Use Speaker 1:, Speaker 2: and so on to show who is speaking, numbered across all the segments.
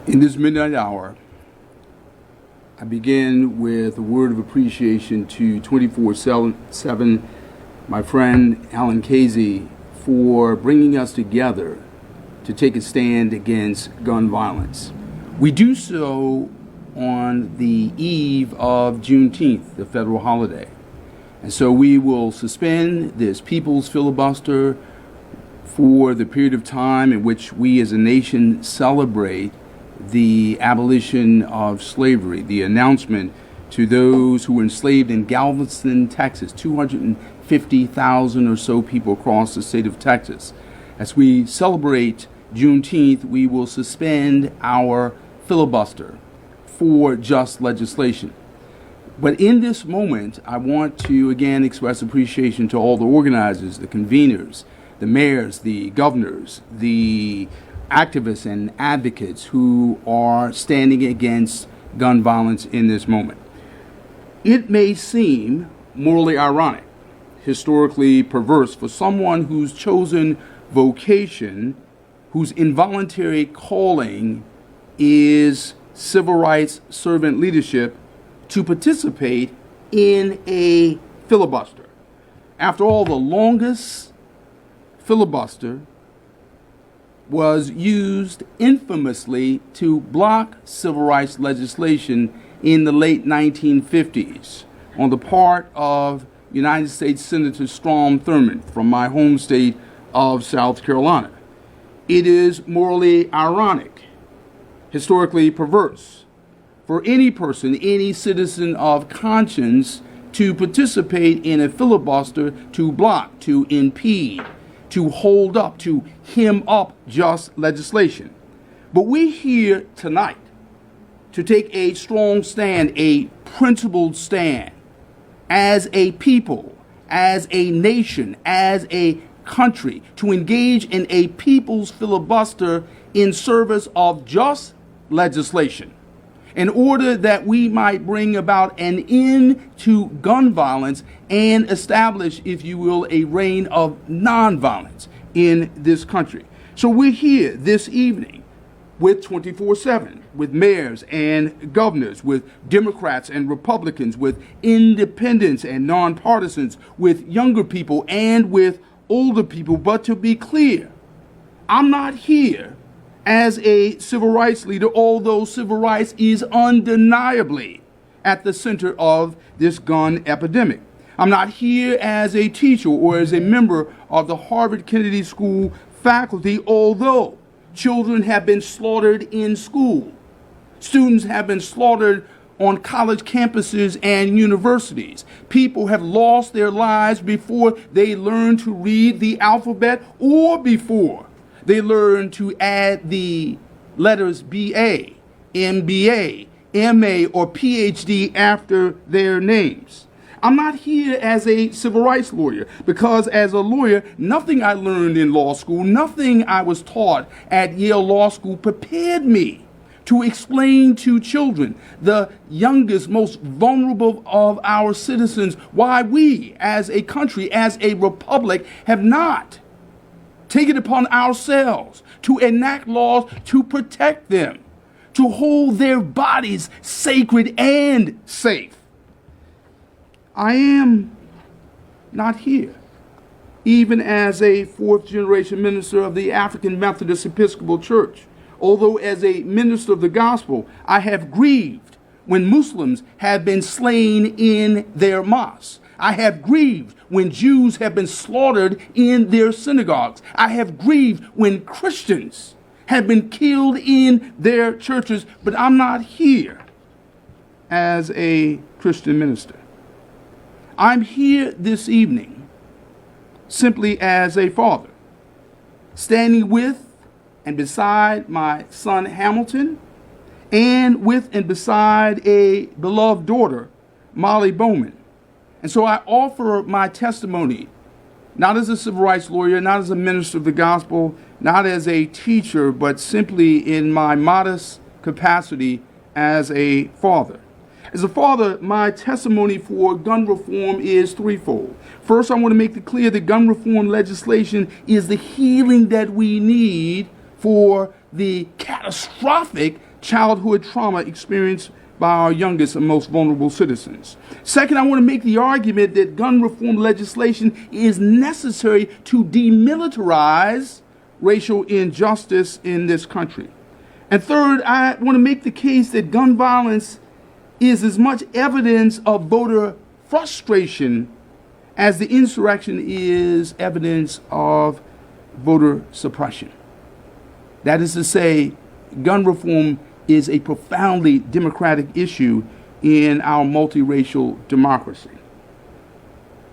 Speaker 1: In this midnight hour, I begin with a word of appreciation to 24/7, my friend Alan Casey, for bringing us together to take a stand against gun violence. We do so on the eve of Juneteenth, the federal holiday. And so we will suspend this people's filibuster for the period of time in which we as a nation celebrate the abolition of slavery, the announcement to those who were enslaved in Galveston, Texas, 250,000 or so people across the state of Texas. As we celebrate Juneteenth, we will suspend our filibuster for just legislation. But in this moment, I want to again express appreciation to all the organizers, the conveners, the mayors, the governors, the activists and advocates who are standing against gun violence in this moment. It may seem morally ironic, historically perverse for someone whose chosen vocation, whose involuntary calling is civil rights servant leadership, to participate in a filibuster. After all, the longest filibuster was used infamously to block civil rights legislation in the late 1950s on the part of United States Senator Strom Thurmond from my home state of South Carolina. It is morally ironic, historically perverse, for any person, any citizen of conscience to participate in a filibuster to block, to impede, to hold up, to hem up just legislation. But we're here tonight to take a strong stand, a principled stand, as a people, as a nation, as a country, to engage in a people's filibuster in service of just legislation, in order that we might bring about an end to gun violence and establish, if you will, a reign of nonviolence in this country. So we're here this evening with 24/7, with mayors and governors, with Democrats and Republicans, with independents and nonpartisans, with younger people and with older people. But to be clear, I'm not here as a civil rights leader, although civil rights is undeniably at the center of this gun epidemic. I'm not here as a teacher or as a member of the Harvard Kennedy School faculty, although children have been slaughtered in school. Students have been slaughtered on college campuses and universities. People have lost their lives before they learn to read the alphabet or before they learn to add the letters BA, MBA, MA, or PhD after their names. I'm not here as a civil rights lawyer, because as a lawyer, nothing I learned in law school, nothing I was taught at Yale Law School prepared me to explain to children, the youngest, most vulnerable of our citizens, why we as a country, as a republic, have not take it upon ourselves to enact laws to protect them, to hold their bodies sacred and safe. I am not here, even as a fourth-generation minister of the African Methodist Episcopal Church. Although as a minister of the gospel, I have grieved when Muslims have been slain in their mosques. I have grieved when Jews have been slaughtered in their synagogues. I have grieved when Christians have been killed in their churches, but I'm not here as a Christian minister. I'm here this evening simply as a father, standing with and beside my son Hamilton, and with and beside a beloved daughter, Molly Bowman. And so I offer my testimony, not as a civil rights lawyer, not as a minister of the gospel, not as a teacher, but simply in my modest capacity as a father. As a father, my testimony for gun reform is threefold. First, I want to make it clear that gun reform legislation is the healing that we need for the catastrophic childhood trauma experienced by our youngest and most vulnerable citizens. Second, I want to make the argument that gun reform legislation is necessary to demilitarize racial injustice in this country. And third, I want to make the case that gun violence is as much evidence of voter frustration as the insurrection is evidence of voter suppression. That is to say, gun reform is a profoundly democratic issue in our multiracial democracy.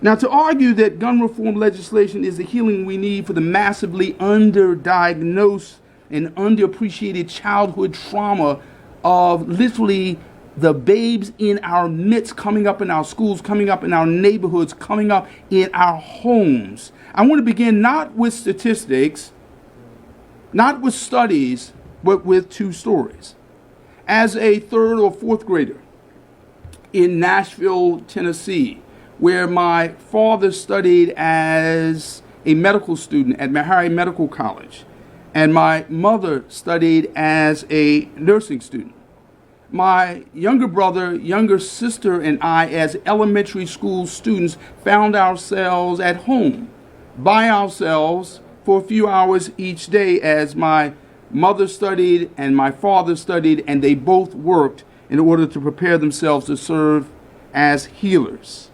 Speaker 1: Now, to argue that gun reform legislation is the healing we need for the massively underdiagnosed and underappreciated childhood trauma of literally the babes in our midst coming up in our schools, coming up in our neighborhoods, coming up in our homes. I want to begin not with statistics, not with studies, but with two stories. As a third or fourth grader in Nashville, Tennessee, where my father studied as a medical student at Meharry Medical College, and my mother studied as a nursing student. My younger brother, younger sister, and I, as elementary school students, found ourselves at home by ourselves for a few hours each day as my mother studied and my father studied, and they both worked in order to prepare themselves to serve as healers.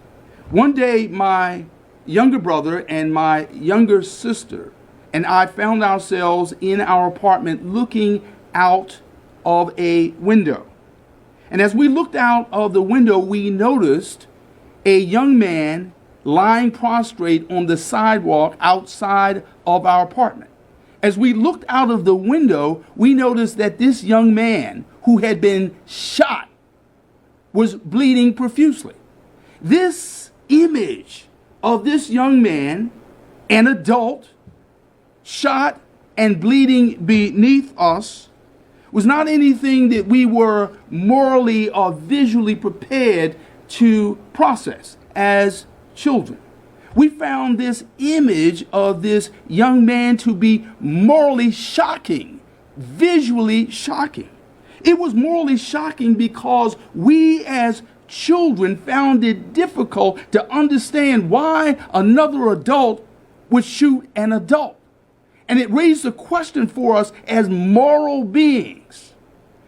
Speaker 1: One day, my younger brother and my younger sister and I found ourselves in our apartment looking out of a window. And as we looked out of the window, we noticed a young man lying prostrate on the sidewalk outside of our apartment. As we looked out of the window, we noticed that this young man who had been shot was bleeding profusely. This image of this young man, an adult, shot and bleeding beneath us, was not anything that we were morally or visually prepared to process as children. We found this image of this young man to be morally shocking, visually shocking. It was morally shocking because we as children found it difficult to understand why another adult would shoot an adult. And it raised a question for us as moral beings.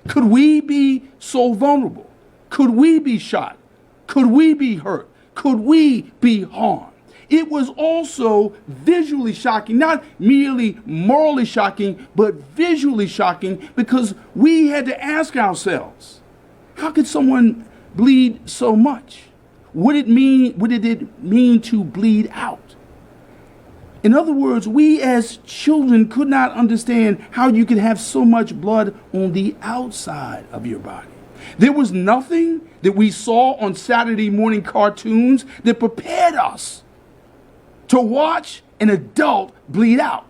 Speaker 1: Could we be so vulnerable? Could we be shot? Could we be hurt? Could we be harmed? It was also visually shocking, not merely morally shocking, but visually shocking, because we had to ask ourselves, how could someone bleed so much? What did it mean to bleed out? In other words, we as children could not understand how you could have so much blood on the outside of your body. There was nothing that we saw on Saturday morning cartoons that prepared us to watch an adult bleed out.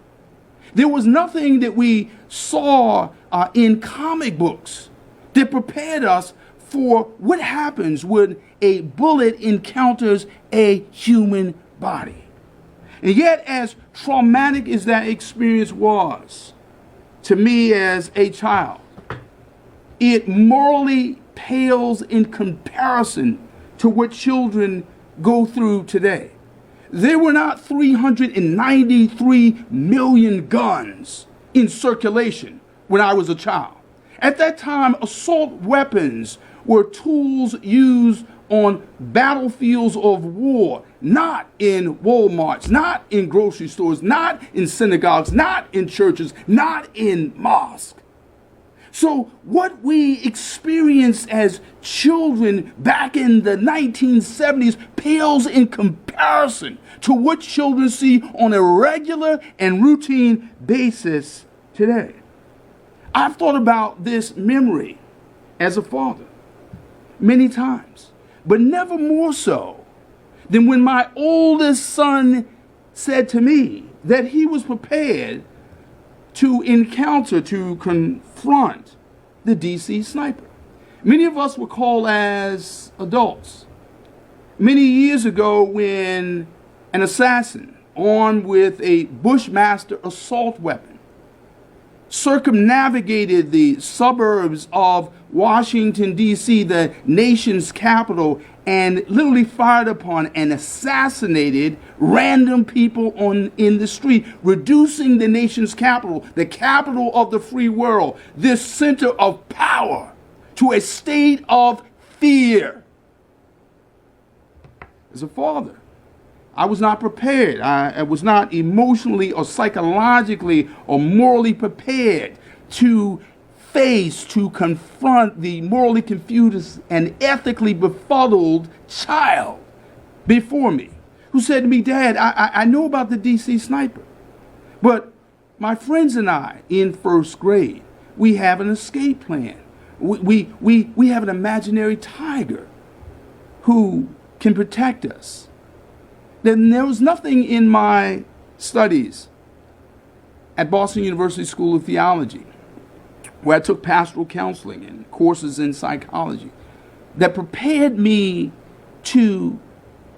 Speaker 1: There was nothing that we saw in comic books that prepared us for what happens when a bullet encounters a human body. And yet, as traumatic as that experience was to me as a child, it morally pales in comparison to what children go through today. There were not 393 million guns in circulation when I was a child. At that time, assault weapons were tools used on battlefields of war, not in Walmarts, not in grocery stores, not in synagogues, not in churches, not in mosques. So what we experienced as children back in the 1970s pales in comparison to what children see on a regular and routine basis today. I've thought about this memory as a father many times, but never more so than when my oldest son said to me that he was prepared to encounter, to confront the DC sniper. Many of us recall as adults, many years ago when an assassin armed with a Bushmaster assault weapon circumnavigated the suburbs of Washington, D.C., the nation's capital, and literally fired upon and assassinated random people in the street, reducing the nation's capital, the capital of the free world, this center of power, to a state of fear. As a father, I was not prepared. I was not emotionally or psychologically or morally prepared to confront the morally confused and ethically befuddled child before me, who said to me, "Dad, I know about the DC sniper, but my friends and I in first grade, we have an escape plan. We have an imaginary tiger who can protect us." Then there was nothing in my studies at Boston University School of Theology, where I took pastoral counseling and courses in psychology, that prepared me to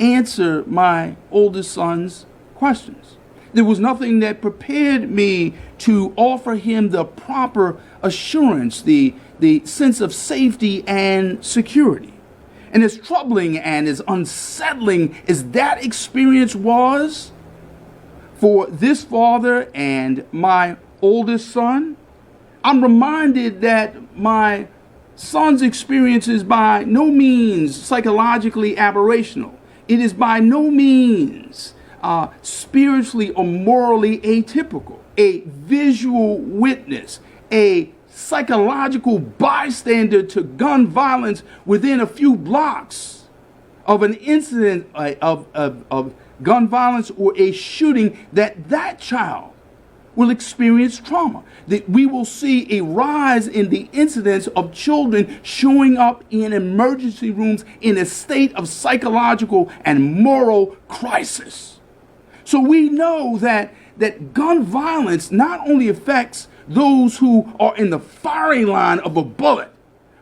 Speaker 1: answer my oldest son's questions. There was nothing that prepared me to offer him the proper assurance, the sense of safety and security. And as troubling and as unsettling as that experience was for this father and my oldest son, I'm reminded that my son's experience is by no means psychologically aberrational. It is by no means spiritually or morally atypical. A visual witness, a psychological bystander to gun violence within a few blocks of an incident of gun violence or a shooting, that child will experience trauma. That we will see a rise in the incidence of children showing up in emergency rooms in a state of psychological and moral crisis. So we know that gun violence not only affects those who are in the firing line of a bullet,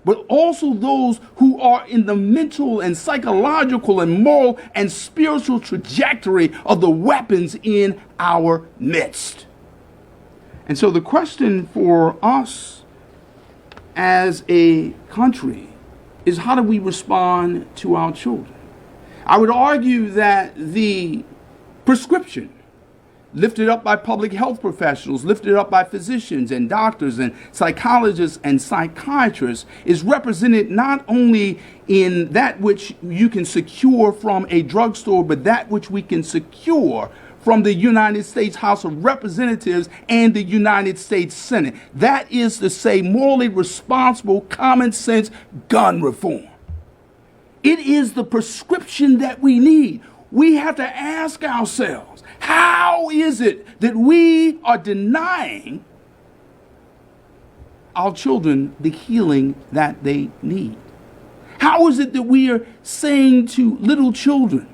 Speaker 1: but also those who are in the mental and psychological and moral and spiritual trajectory of the weapons in our midst. And so the question for us as a country is, how do we respond to our children? I would argue that the prescription lifted up by public health professionals, lifted up by physicians and doctors and psychologists and psychiatrists, is represented not only in that which you can secure from a drugstore, but that which we can secure from the United States House of Representatives and the United States Senate. That is to say, morally responsible, common sense gun reform. It is the prescription that we need. We have to ask ourselves, how is it that we are denying our children the healing that they need? How is it that we are saying to little children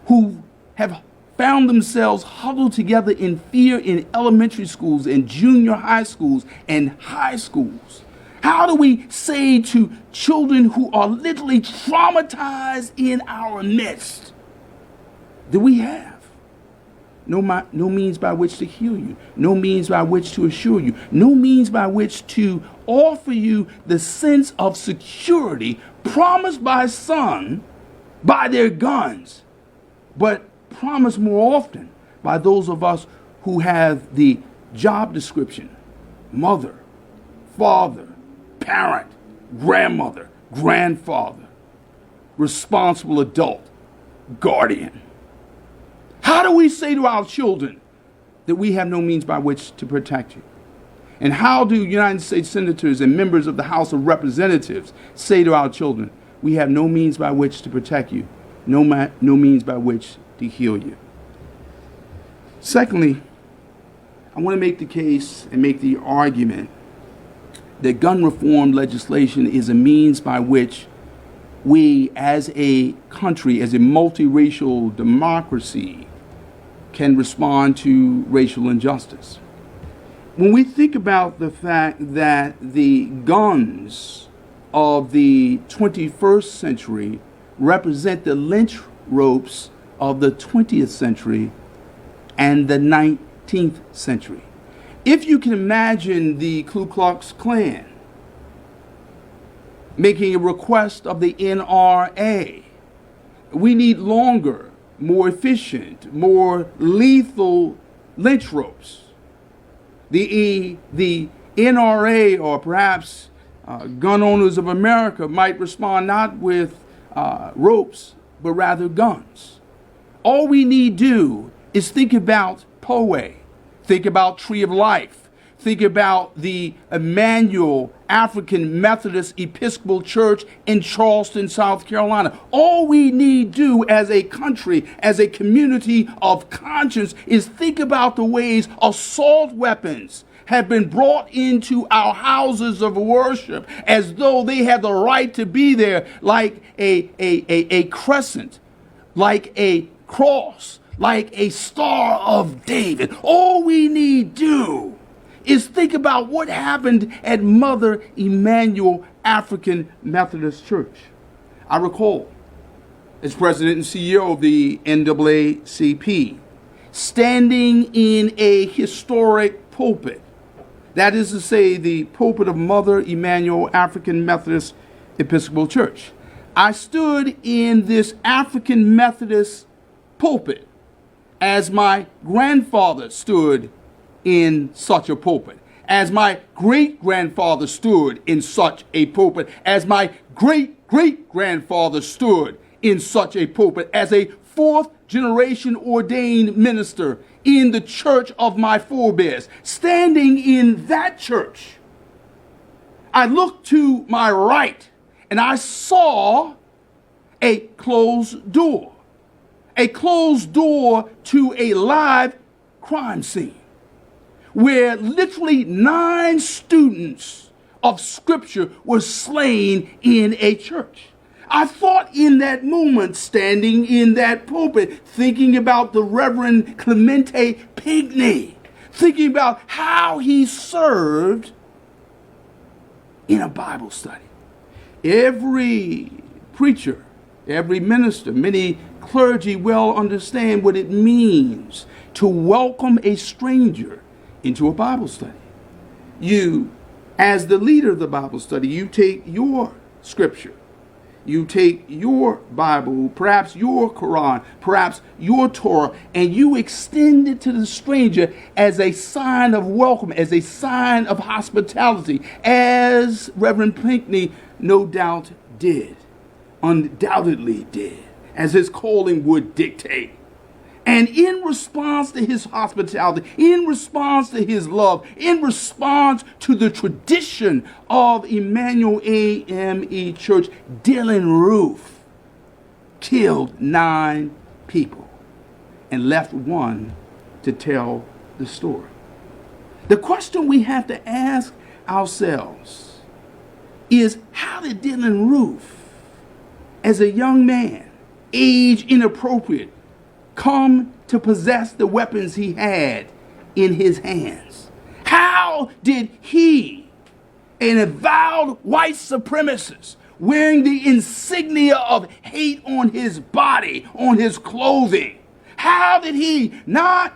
Speaker 1: who have found themselves huddled together in fear in elementary schools and junior high schools and high schools? How do we say to children who are literally traumatized in our midst that we have no means by which to heal you, no means by which to assure you, no means by which to offer you the sense of security promised by some by their guns, but promised more often by those of us who have the job description: mother, father, parent, grandmother, grandfather, responsible adult, guardian. How do we say to our children that we have no means by which to protect you? And how do United States senators and members of the House of Representatives say to our children, we have no means by which to protect you, no means by which to heal you? Secondly, I want to make the case and make the argument that gun reform legislation is a means by which we as a country, as a multiracial democracy, can respond to racial injustice. When we think about the fact that the guns of the 21st century represent the lynch ropes of the 20th century and the 19th century, If you can imagine the Ku Klux Klan making a request of the NRA, we need longer, more efficient, more lethal lynch ropes. The NRA, or perhaps Gun Owners of America, might respond not with ropes, but rather guns. All we need do is think about Poway, think about Tree of Life, think about the Emmanuel African Methodist Episcopal Church in Charleston, South Carolina. All we need do as a country, as a community of conscience, is think about the ways assault weapons have been brought into our houses of worship as though they have the right to be there, like a crescent, like a cross, like a Star of David. All we need do is think about what happened at Mother Emanuel African Methodist Church. I recall, as president and CEO of the NAACP, standing in a historic pulpit, that is to say, the pulpit of Mother Emanuel African Methodist Episcopal Church. I stood in this African Methodist pulpit as my grandfather stood in such a pulpit, as my great-grandfather stood in such a pulpit, as my great-great-grandfather stood in such a pulpit, as a fourth-generation ordained minister in the church of my forebears. Standing in that church, I looked to my right and I saw a closed door to a live crime scene where literally 9 students of scripture were slain in a church. I thought in that moment, standing in that pulpit, thinking about the Reverend Clemente Pigney, thinking about how he served in a Bible study. Every preacher, every minister, many clergy well understand what it means to welcome a stranger into a Bible study. You, as the leader of the Bible study, you take your scripture, you take your Bible, perhaps your Quran, perhaps your Torah, and you extend it to the stranger as a sign of welcome, as a sign of hospitality, as Reverend Pinkney no doubt did, undoubtedly did, as his calling would dictate. And in response to his hospitality, in response to his love, in response to the tradition of Emmanuel AME Church, Dylan Roof killed 9 people and left 1 to tell the story. The question we have to ask ourselves is, how did Dylan Roof, as a young man, age inappropriate, come to possess the weapons he had in his hands? How did he, an avowed white supremacist, wearing the insignia of hate on his body, on his clothing, how did he not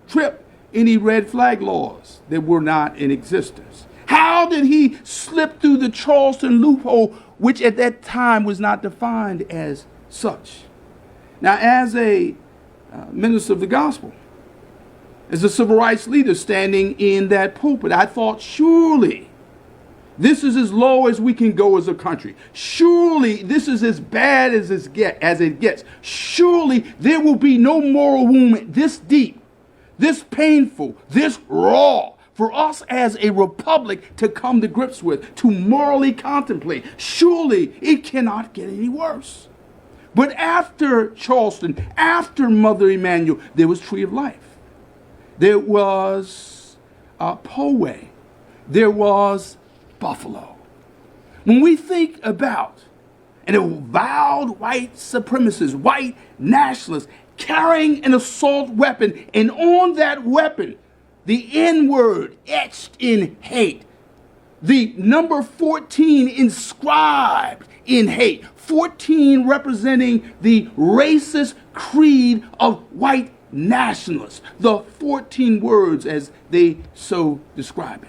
Speaker 1: trip any red flag laws that were not in existence? How did he slip through the Charleston loophole, which at that time was not defined as such? Now, as a minister of the gospel, as a civil rights leader standing in that pulpit, I thought, surely this is as low as we can go as a country. Surely this is as bad as it gets. Surely there will be no moral wound this deep, this painful, this raw, for us as a republic to come to grips with, to morally contemplate. Surely it cannot get any worse. But after Charleston, after Mother Emanuel, there was Tree of Life. There was Poway. There was Buffalo. When we think about an avowed white supremacist, white nationalist, carrying an assault weapon, and on that weapon, the N-word etched in hate, The number 14 inscribed in hate. 14 representing the racist creed of white nationalists. The 14 words as they so describe it.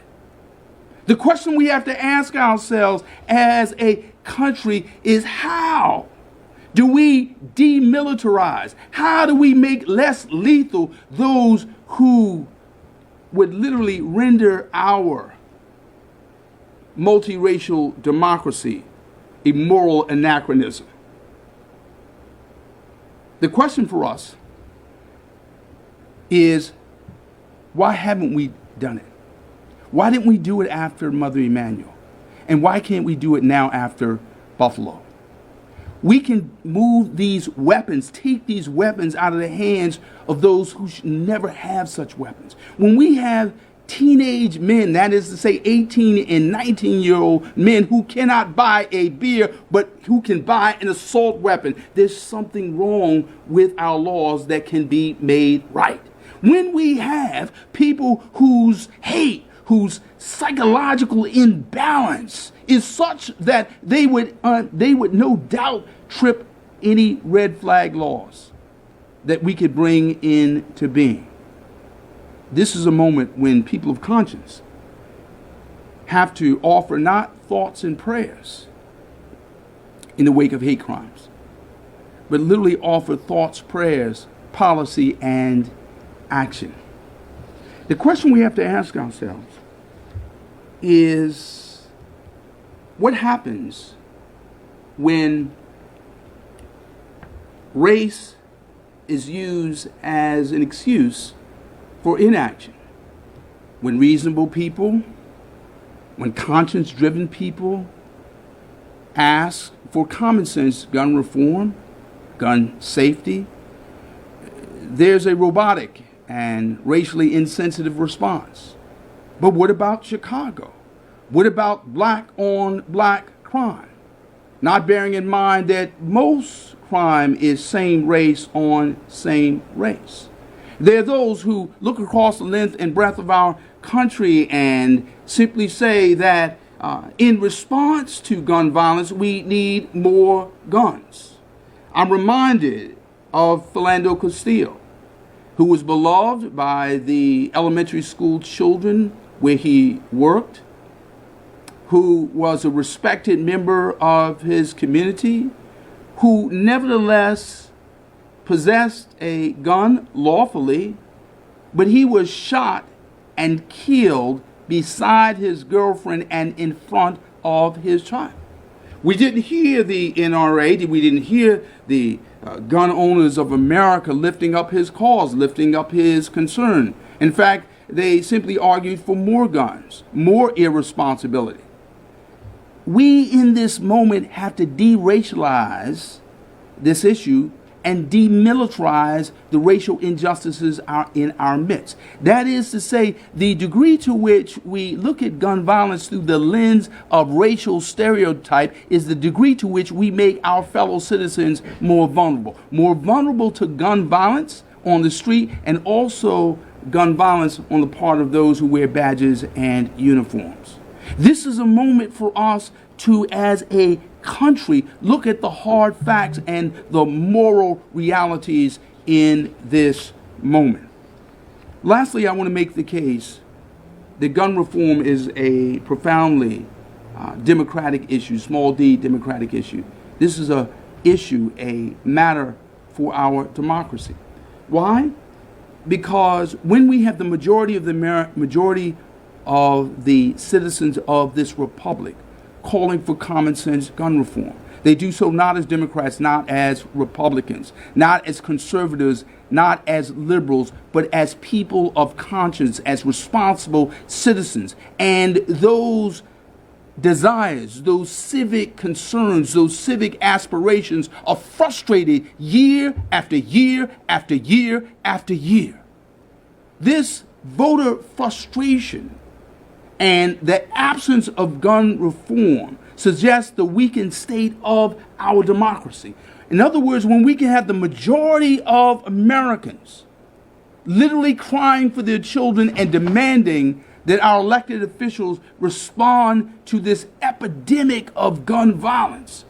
Speaker 1: The question we have to ask ourselves as a country is, how do we demilitarize? How do we make less lethal those who would literally render our multiracial democracy a moral anachronism? The question for us is, why haven't we done it? Why didn't we do it after Mother Emanuel? And why can't we do it now after Buffalo? We can move these weapons, take these weapons out of the hands of those who should never have such weapons. When we have teenage men, that is to say 18 and 19-year-old men who cannot buy a beer, but who can buy an assault weapon, there's something wrong with our laws that can be made right. When we have people whose hate, whose psychological imbalance is such that they would no doubt trip any red flag laws that we could bring into being. This is a moment when people of conscience have to offer not thoughts and prayers in the wake of hate crimes, but literally offer thoughts, prayers, policy, and action. The question we have to ask ourselves is, what happens when race is used as an excuse for inaction? When reasonable people, when conscience-driven people ask for common sense gun reform, gun safety, there's a robotic and racially insensitive response. But what about Chicago? What about black on black crime? Not bearing in mind that most crime is same race on same race. There are those who look across the length and breadth of our country and simply say that in response to gun violence, we need more guns. I'm reminded of Philando Castile, who was beloved by the elementary school children where he worked, who was a respected member of his community, who nevertheless possessed a gun lawfully, but he was shot and killed beside his girlfriend and in front of his child. We didn't hear the NRA, we didn't hear the gun owners of America lifting up his cause, lifting up his concern. In fact, they simply argued for more guns, more irresponsibility. We in this moment have to de-racialize this issue and demilitarize the racial injustices are in our midst. That is to say, the degree to which we look at gun violence through the lens of racial stereotype is the degree to which we make our fellow citizens more vulnerable to gun violence on the street, and also gun violence on the part of those who wear badges and uniforms. This is a moment for us to, as a country, look at the hard facts and the moral realities in this moment. Lastly, I want to make the case that gun reform is a profoundly democratic issue, small d democratic issue. This is a issue, a matter for our democracy. Why? Because when we have the majority of the citizens of this republic calling for common sense gun reform, they do so not as Democrats, not as Republicans, not as conservatives, not as liberals, but as people of conscience, as responsible citizens. And those desires, those civic concerns, those civic aspirations are frustrated year after year after year after year. This voter frustration and the absence of gun reform suggests the weakened state of our democracy. In other words, when we can have the majority of Americans literally crying for their children and demanding that our elected officials respond to this epidemic of gun violence.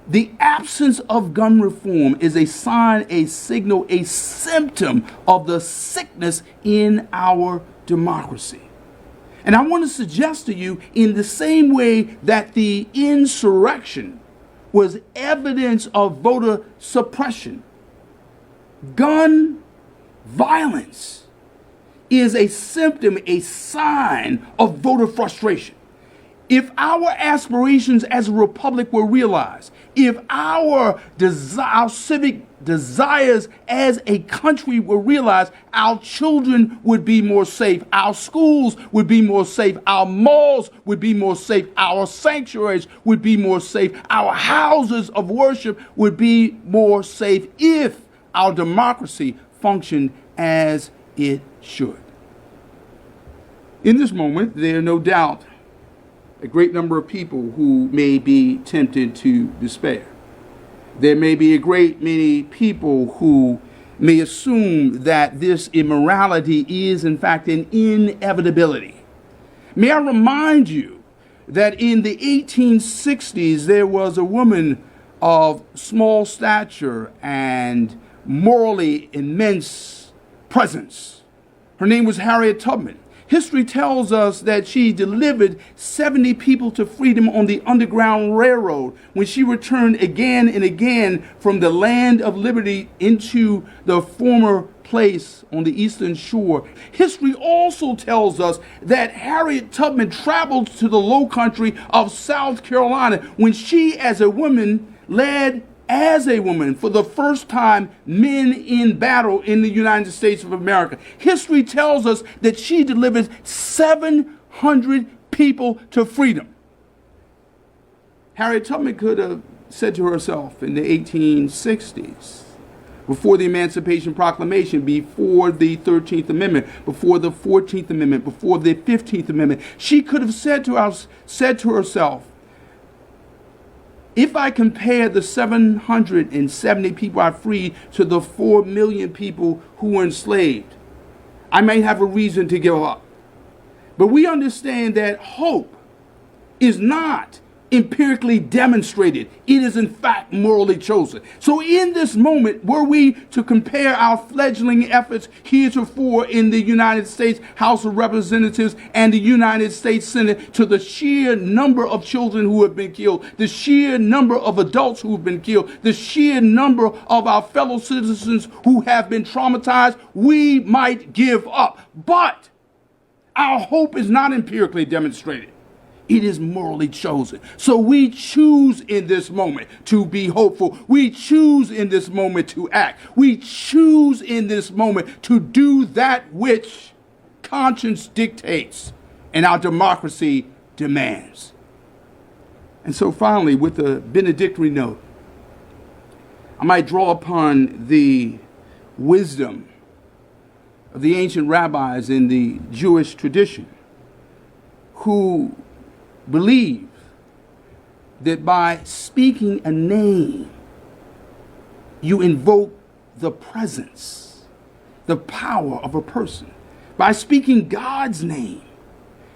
Speaker 1: The absence of gun reform is a sign, a signal, a symptom of the sickness in our democracy. And I want to suggest to you, in the same way that the insurrection was evidence of voter suppression, gun violence is a symptom, a sign of voter frustration. If our aspirations as a republic were realized, if our civic desires as a country were realized, our children would be more safe, our schools would be more safe, our malls would be more safe, our sanctuaries would be more safe, our houses of worship would be more safe if our democracy functioned as it should. In this moment, there are no doubt a great number of people who may be tempted to despair. There may be a great many people who may assume that this immorality is, in fact, an inevitability. May I remind you that in the 1860s, there was a woman of small stature and morally immense presence. Her name was Harriet Tubman. History tells us that she delivered 70 people to freedom on the Underground Railroad when she returned again and again from the land of liberty into the former place on the eastern shore. History also tells us that Harriet Tubman traveled to the low country of South Carolina when she, as a woman, led as a woman, for the first time, men in battle in the United States of America. History tells us that she delivered 700 people to freedom. Harriet Tubman could have said to herself in the 1860s, before the Emancipation Proclamation, before the 13th Amendment, before the 14th Amendment, before the 15th Amendment, she could have said to herself, if I compare the 770 people I freed to the 4 million people who were enslaved, I may have a reason to give up. But we understand that hope is not empirically demonstrated. It is in fact morally chosen. So in this moment, were we to compare our fledgling efforts heretofore in the United States House of Representatives and the United States Senate to the sheer number of children who have been killed, the sheer number of adults who have been killed, the sheer number of our fellow citizens who have been traumatized, we might give up. But our hope is not empirically demonstrated. It is morally chosen. So we choose in this moment to be hopeful. We choose in this moment to act. We choose in this moment to do that which conscience dictates and our democracy demands. And so finally, with a benedictory note, I might draw upon the wisdom of the ancient rabbis in the Jewish tradition who believe that by speaking a name, you invoke the presence, the power of a person. By speaking God's name,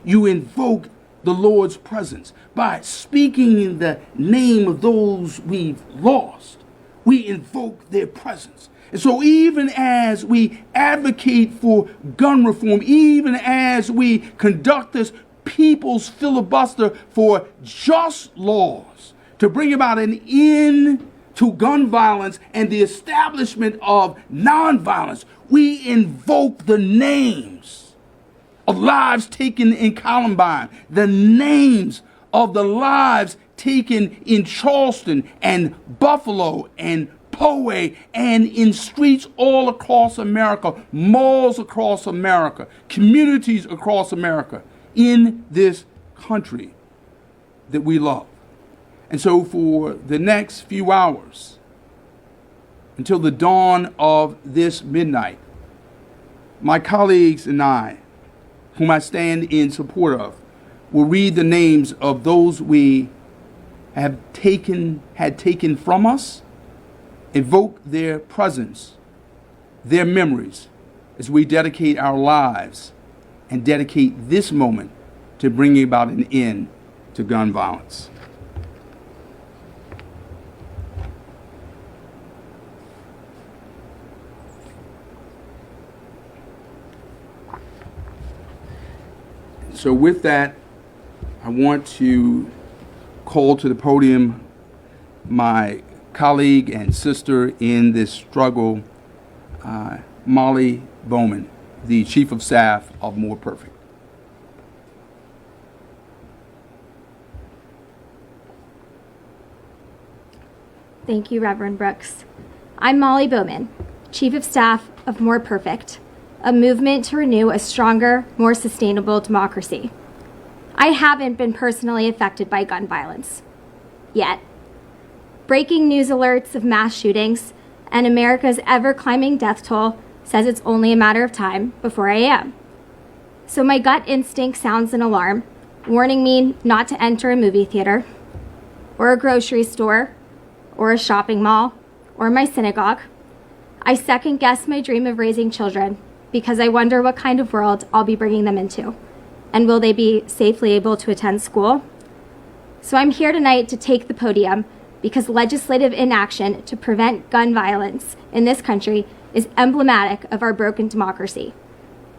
Speaker 1: you invoke the Lord's presence. By speaking in the name of those we've lost, we invoke their presence. And so even as we advocate for gun reform, even as we conduct this people's filibuster for just laws to bring about an end to gun violence and the establishment of nonviolence, we invoke the names of lives taken in Columbine, the names of the lives taken in Charleston and Buffalo and Poway and in streets all across America, malls across America, communities across America, in this country that we love. And so for the next few hours, until the dawn of this midnight, my colleagues and I, whom I stand in support of, will read the names of those we had taken from us, invoke their presence, their memories, as we dedicate our lives and dedicate this moment to bringing about an end to gun violence. So with that, I want to call to the podium my colleague and sister in this struggle, Molly Bowman, the Chief of Staff of More Perfect.
Speaker 2: Thank you, Reverend Brooks. I'm Molly Bowman, Chief of Staff of More Perfect, a movement to renew a stronger, more sustainable democracy. I haven't been personally affected by gun violence. Yet. Breaking news alerts of mass shootings and America's ever-climbing death toll says it's only a matter of time before I am. So my gut instinct sounds an alarm, warning me not to enter a movie theater, or a grocery store, or a shopping mall, or my synagogue. I second-guess my dream of raising children because I wonder what kind of world I'll be bringing them into, and will they be safely able to attend school? So I'm here tonight to take the podium because legislative inaction to prevent gun violence in this country is emblematic of our broken democracy.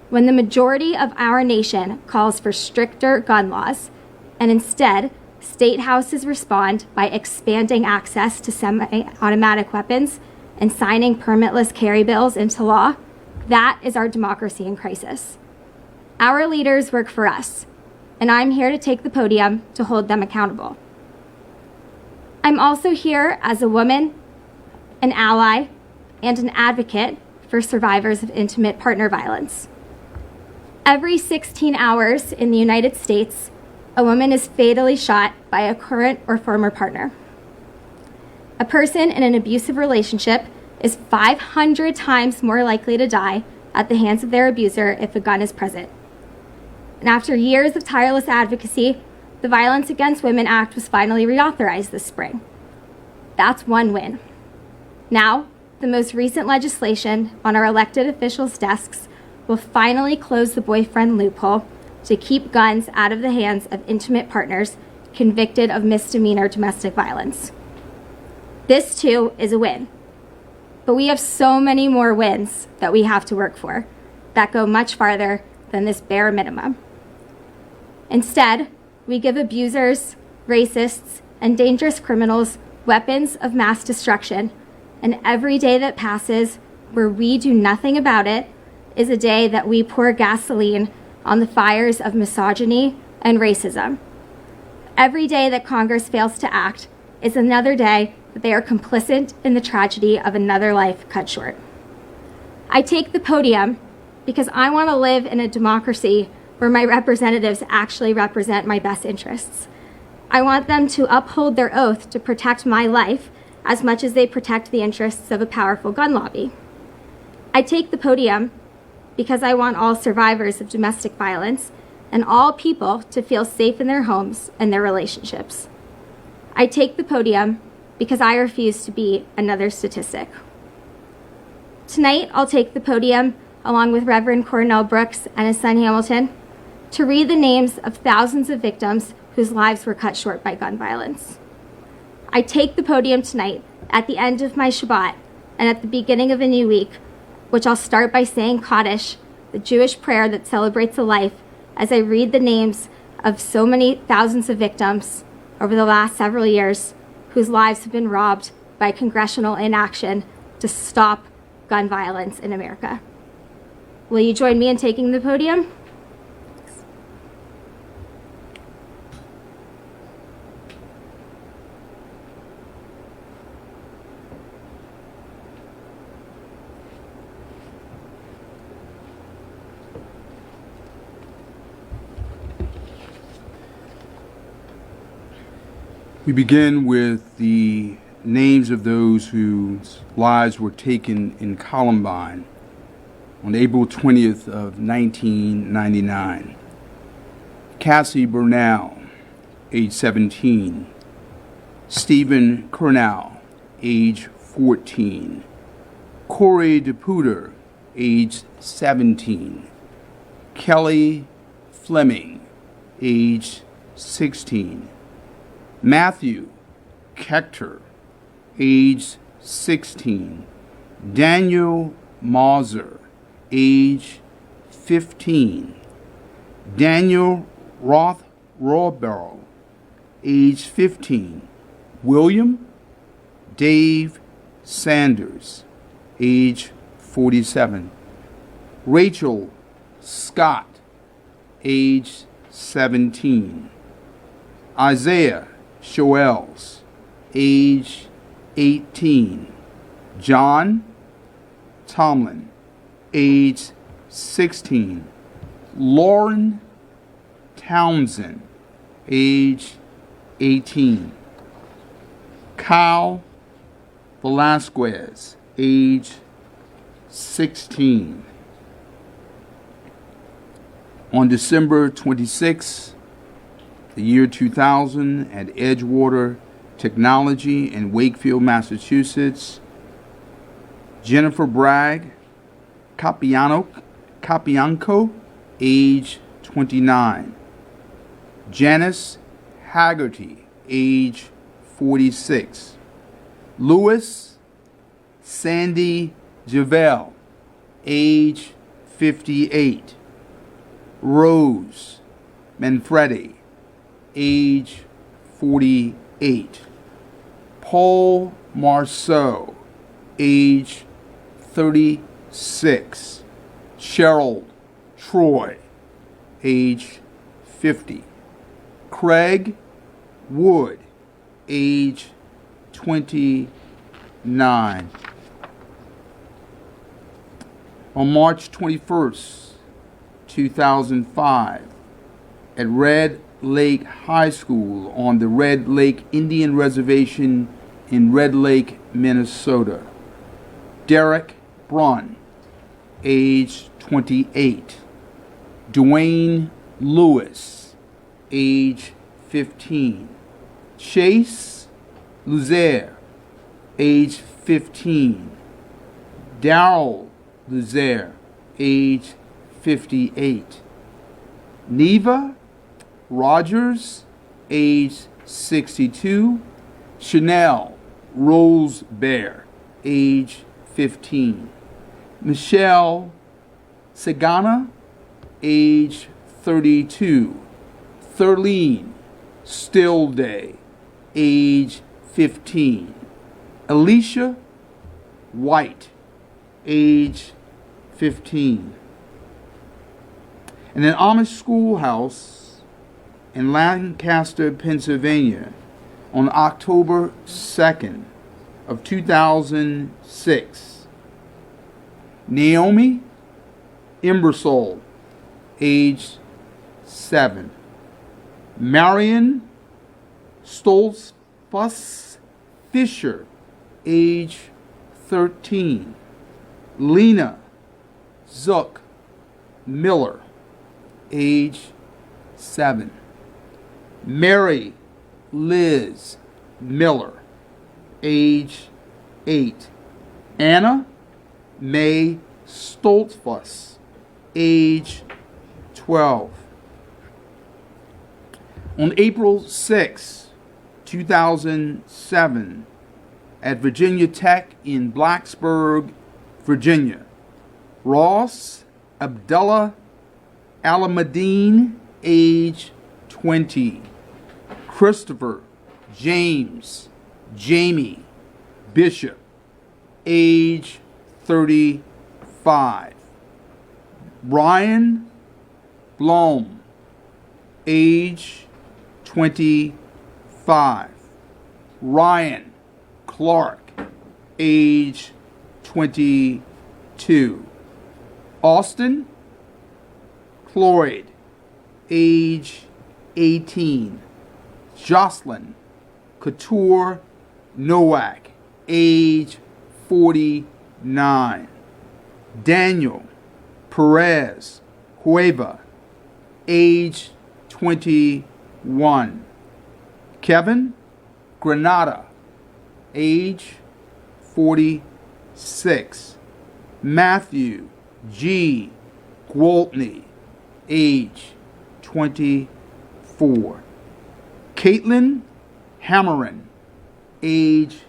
Speaker 2: When the majority of our nation calls for stricter gun laws, and instead, state houses respond by expanding access to semi-automatic weapons and signing permitless carry bills into law, that is our democracy in crisis. Our leaders work for us, and I'm here to take the podium to hold them accountable. I'm also here as a woman, an ally, and an advocate for survivors of intimate partner violence. Every 16 hours in the United States, a woman is fatally shot by a current or former partner. A person in an abusive relationship is 500 times more likely to die at the hands of their abuser if a gun is present. And after years of tireless advocacy, the Violence Against Women Act was finally reauthorized this spring. That's one win. Now, the most recent legislation on our elected officials' desks will finally close the boyfriend loophole to keep guns out of the hands of intimate partners convicted of misdemeanor domestic violence. This, too, is a win. But we have so many more wins that we have to work for that go much farther than this bare minimum. Instead, we give abusers, racists, and dangerous criminals weapons of mass destruction, and every day that passes where we do nothing about it is a day that we pour gasoline on the fires of misogyny and racism. Every day that Congress fails to act is another day that they are complicit in the tragedy of another life cut short. I take the podium because I want to live in a democracy where my representatives actually represent my best interests. I want them to uphold their oath to protect my life as much as they protect the interests of a powerful gun lobby. I take the podium because I want all survivors of domestic violence and all people to feel safe in their homes and their relationships. I take the podium because I refuse to be another statistic. Tonight, I'll take the podium along with Reverend Cornell Brooks and his son Hamilton to read the names of thousands of victims whose lives were cut short by gun violence. I take the podium tonight at the end of my Shabbat and at the beginning of a new week, which I'll start by saying Kaddish, the Jewish prayer that celebrates a life, as I read the names of so many thousands of victims over the last several years whose lives have been robbed by congressional inaction to stop gun violence in America. Will you join me in taking the podium?
Speaker 1: We begin with the names of those whose lives were taken in Columbine on April 20th of 1999. Cassie Burnell, age 17. Stephen Cornell, age 14. Corey DePuter, age 17. Kelly Fleming, age 16. Matthew Kechter, age 16. Daniel Mauser, age 15. Daniel Rothroeborough, age 15. William Dave Sanders, age 47. Rachel Scott, age 17. Isaiah Shoels, age 18. John Tomlin, age 16. Lauren Townsend, age 18. Kyle Velasquez, age 16. On December 26, the year 2000, at Edgewater Technology in Wakefield, Massachusetts, Jennifer Bragg Capianco, age 29. Janice Haggerty, age 46. Louis Sandy Javel, age 58. Rose Manfredi, age 48. Paul Marceau, age 36. Cheryl Troy, age 50. Craig Wood, age 29. On March 21st, 2005, at Red Lake High School on the Red Lake Indian Reservation in Red Lake, Minnesota, Derek Brunn, age 28. Dwayne Lewis, age 15. Chase Luzier, age 15. Darrell Luzier, age 58. Neva Rogers, age 62. Chanel Rose Bear, age 15. Michelle Sagana, age 32. Thurleen Stillday, age 15. Alicia White, age 15. In an Amish schoolhouse in Lancaster, Pennsylvania, on October 2nd of 2006, Naomi Imbersol, age 7. Marion Stoltzfus Fisher, age 13. Lena Zook Miller, age 7. Mary Liz Miller, age 8. Anna May Stoltzfus, age 12. On April 6, 2007, at Virginia Tech in Blacksburg, Virginia, Ross Abdullah Alameddine, age 20. Christopher James Jamie Bishop, age 35. Brian Blom, age 25. Ryan Clark, age 22. Austin Cloyd, age 18. Jocelyn Couture Nowak, age 49. Daniel Perez Cueva, age 21. Kevin Granada, age 46. Matthew G. Gwaltney, age 24. Caitlin Hammerin, age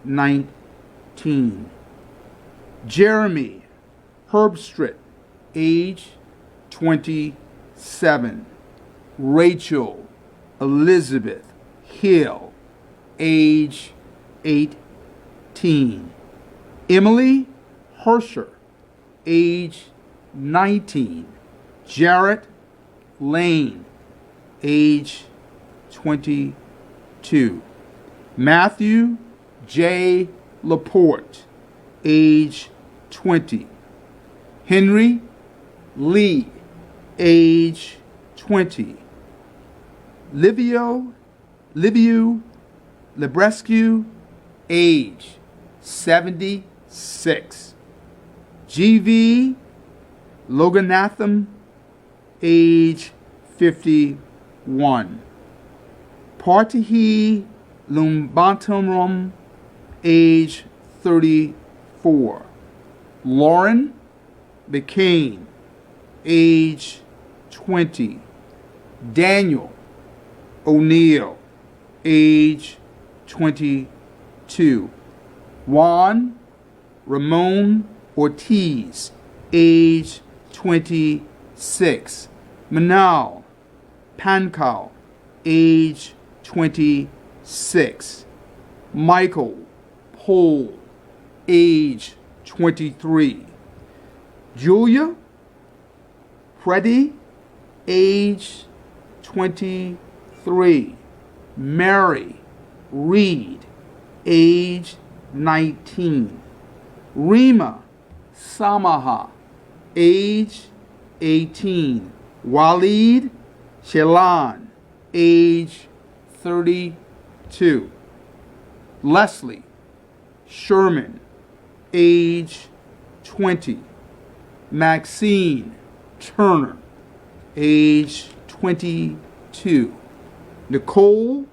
Speaker 1: 19. Jeremy Herbstritt, age 27. Rachel Elizabeth Hill, age 18. Emily Hersher, age 19. Jarrett Lane, age 22. Matthew J. Laporte, age 20. Henry Lee, age 20. Liviu Lebrescu, age 76. G.V. Loganatham, age 51. Partihi Lumbantarum, age 34. Lauren McCain, age 20. Daniel O'Neill, age 22. Juan Ramon Ortiz, age 26. Manal Pankal, age 26. Michael Pohl, age 23. Julia Freddie, age 23. Mary Reed, age 19. Rima Samaha, age 18. Walid Shelan, age 32. Leslie Sherman, age 20. Maxine Turner, age 22. Nicole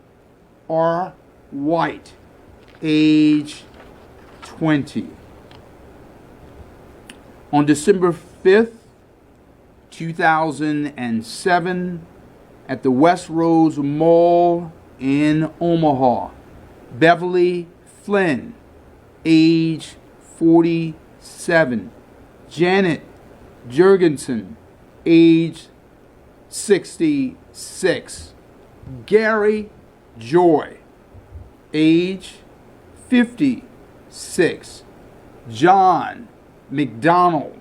Speaker 1: R. White, age 20. On December 5th, 2007, at the Westroads Mall in Omaha, Beverly Flynn, age 47. Janet Jurgensen, age 66. Gary Joy, age 56. John McDonald,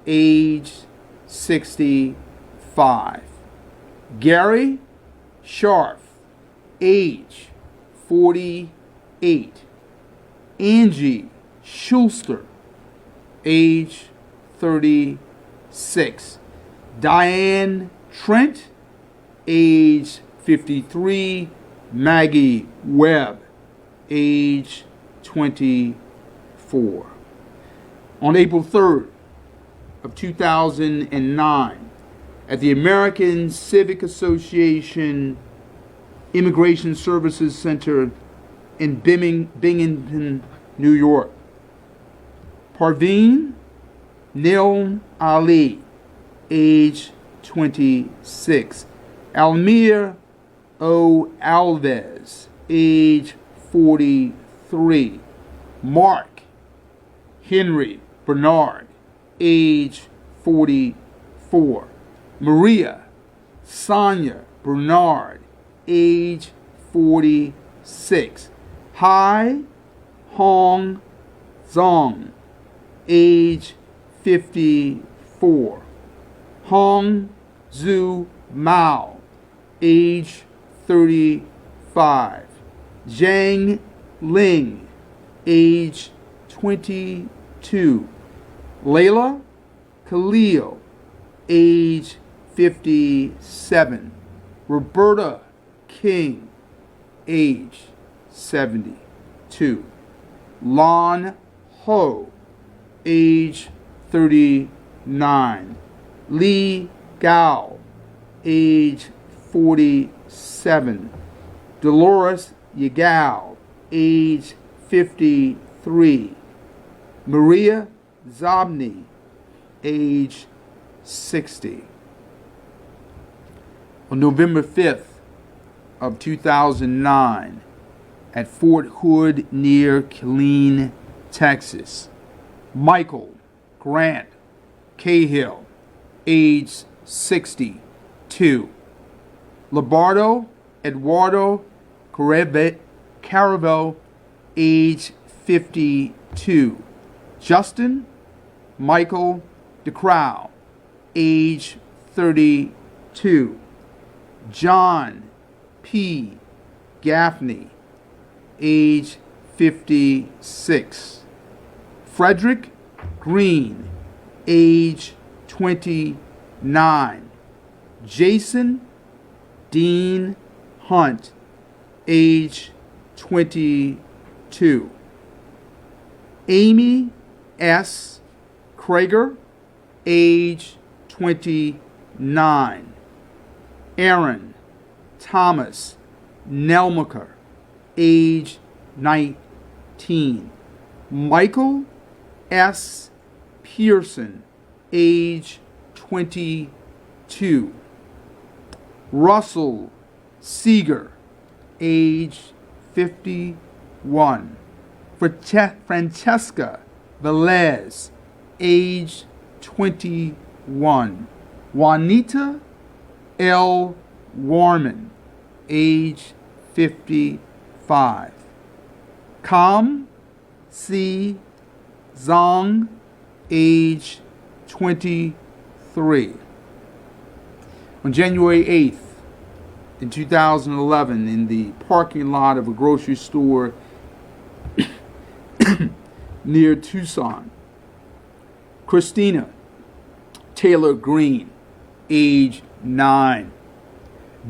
Speaker 1: age 65. Gary Scharf, age 48. Angie Schuster, age 36. Diane Trent, age 53. Maggie Webb, age 24. On April 3rd of 2009, at the American Civic Association Immigration Services Center in Binghamton, New York, Parveen Nil Ali, age 26. Almir O. Alves, age 43. Mark Henry Bernard, age 44. Maria Sonia Bernard, age 46. Hai Hong Zong, age 54. Hong Zhu Mao, age 35. Zhang Ling, age 22. Layla Khalil, age 57. Roberta King, age 72. Lon Ho, age 39. Li Gao, age 47. Dolores Yagao, age 53. Maria Zobny, age 60. On November 5th of 2009 at Fort Hood near Killeen, Texas, Michael Grant Cahill, age 62. Labardo Eduardo Caravel, age 52. Justin Michael DeCrow, age 32. John P. Gaffney, age 56. Frederick Green, age 29. Jason Dean Hunt, age 22. Amy S. Krager, age 29. Aaron Thomas Nelmaker, age 19. Michael S. Pearson, age 22. Russell Seeger, age 51. Francesca Velez, age 21. Juanita L. Warman, age 55. Kam C. Zong, age 23. On January 8th, in 2011, in the parking lot of a grocery store near Tucson, Christina Taylor Green, age 9.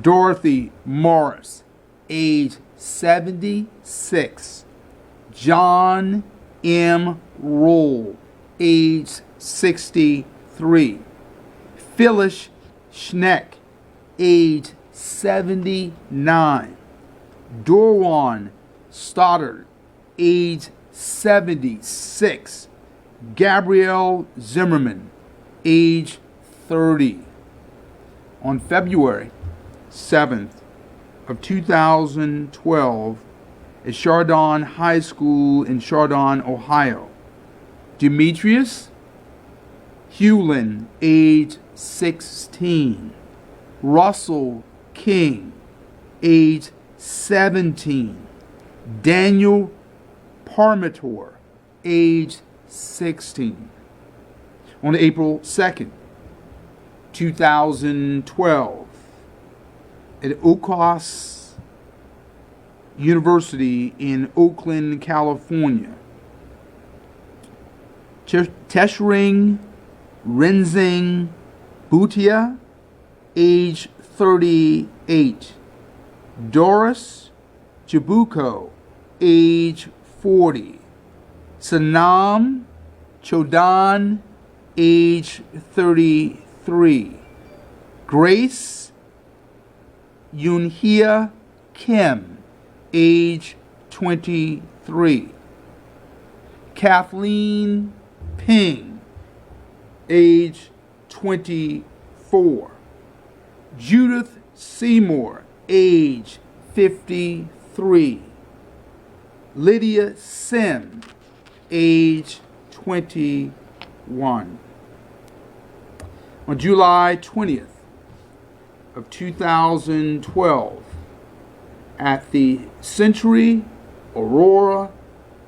Speaker 1: Dorothy Morris, age 76. John M. Roll, age 63. Phyllis Schneck, age 79. Dorwan Stoddard, age 76. Gabrielle Zimmerman, age 30. On February 7th of 2012 at Chardon High School in Chardon, Ohio, Demetrius Hewlin, age 16. Russell King, age 17. Daniel Parmetor, age 16. On April 2nd, 2012, at Oakos University in Oakland, California, Teshring Renzing Bhutia, age 38. Doris Chibuko, age 40. Sanam Chodan, age 33. Grace Yunhia Kim, age 23. Kathleen Ping, age 24. Judith Seymour, age 53. Lydia Sim, age 21. On July 20th of 2012, at the Century Aurora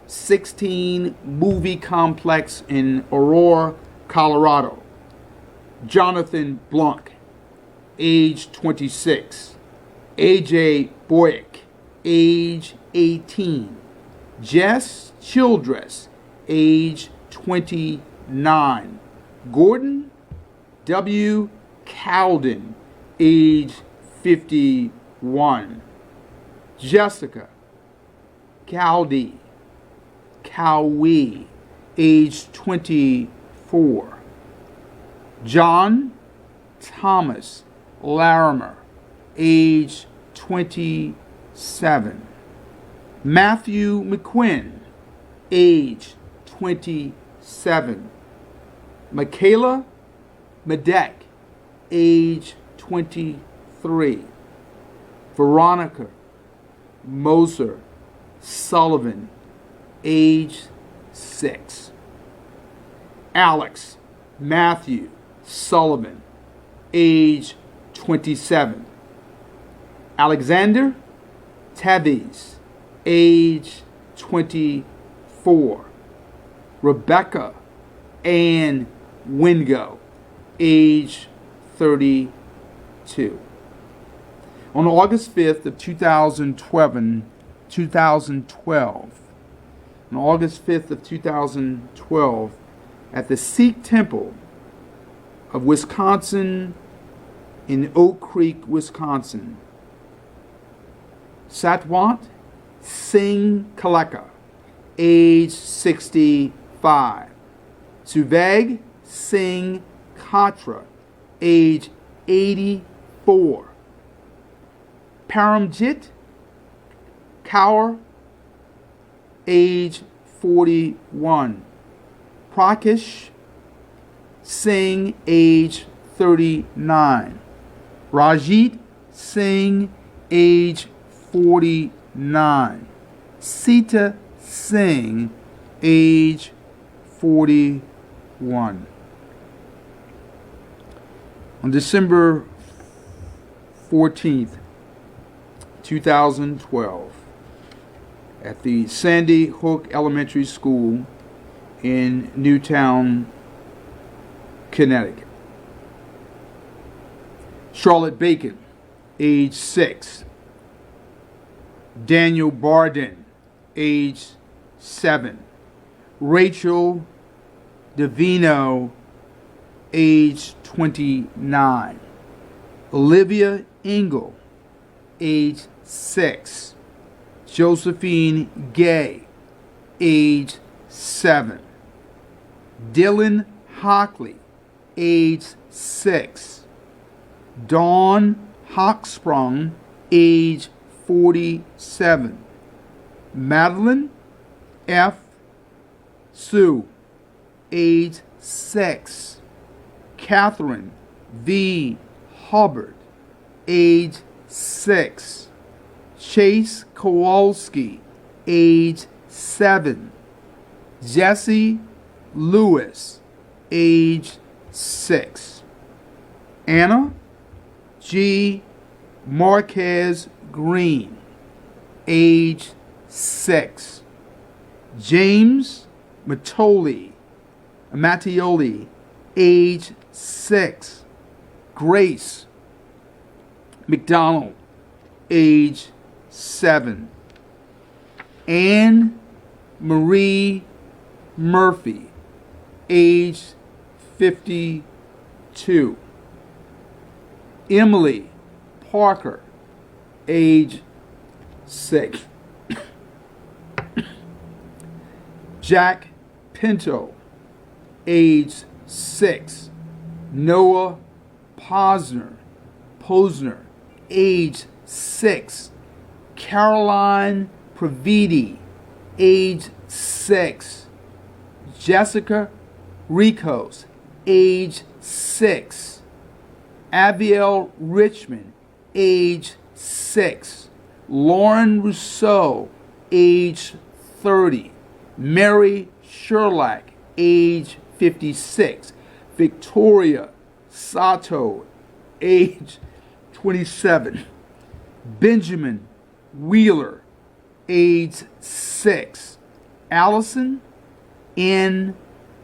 Speaker 1: 16 Movie Complex in Aurora, Colorado, Jonathan Blanc, age 26. AJ Boyk, age 18. Jess Childress, age 29. Gordon W. Cowden, age 51. Jessica Cowdy, age 24. John Thomas Larimer, age 27. Matthew McQuinn, age 27. Michaela Medek, age 24. 3. Veronica Moser Sullivan, age 6. Alex Matthew Sullivan, age 27. Alexander Teves, age 24. Rebecca Ann Wingo, age 32. On August 5th of 2012, on August 5th of 2012, at the Sikh Temple of Wisconsin in Oak Creek, Wisconsin, Satwant Singh Kaleka, age 65. Suvag Singh Katra, age 84. Paramjit Kaur, age 41. Prakesh Singh, age 39. Rajit Singh, age 49. Sita Singh, age 41. On December 14th, 2012, at the Sandy Hook Elementary School in Newtown, Connecticut. Charlotte Bacon, age 6. Daniel Barden, age 7. Rachel Davino, age 29. Olivia Engel, age 6. Josephine Gay, age 7. Dylan Hockley, age 6. Dawn Hochsprung, age 47. Madeline F. Sue, age 6. Catherine V. Hubbard, age 6. Chase Kowalski, age 7. Jesse Lewis, age 6. Anna G. Marquez Green, age 6. James Mattioli, age 6. Grace McDonald, age 7. Anne Marie Murphy, age 52. Emily Parker, age 6. Jack Pinto, age 6. Noah Posner, age 6. Caroline Pravidi, age 6. Jessica Ricos, age 6. Abiel Richmond, age 6. Lauren Rousseau, age 30. Mary Sherlock, age 56. Victoria Sato, age 27. Benjamin Wheeler, age 6. Allison N.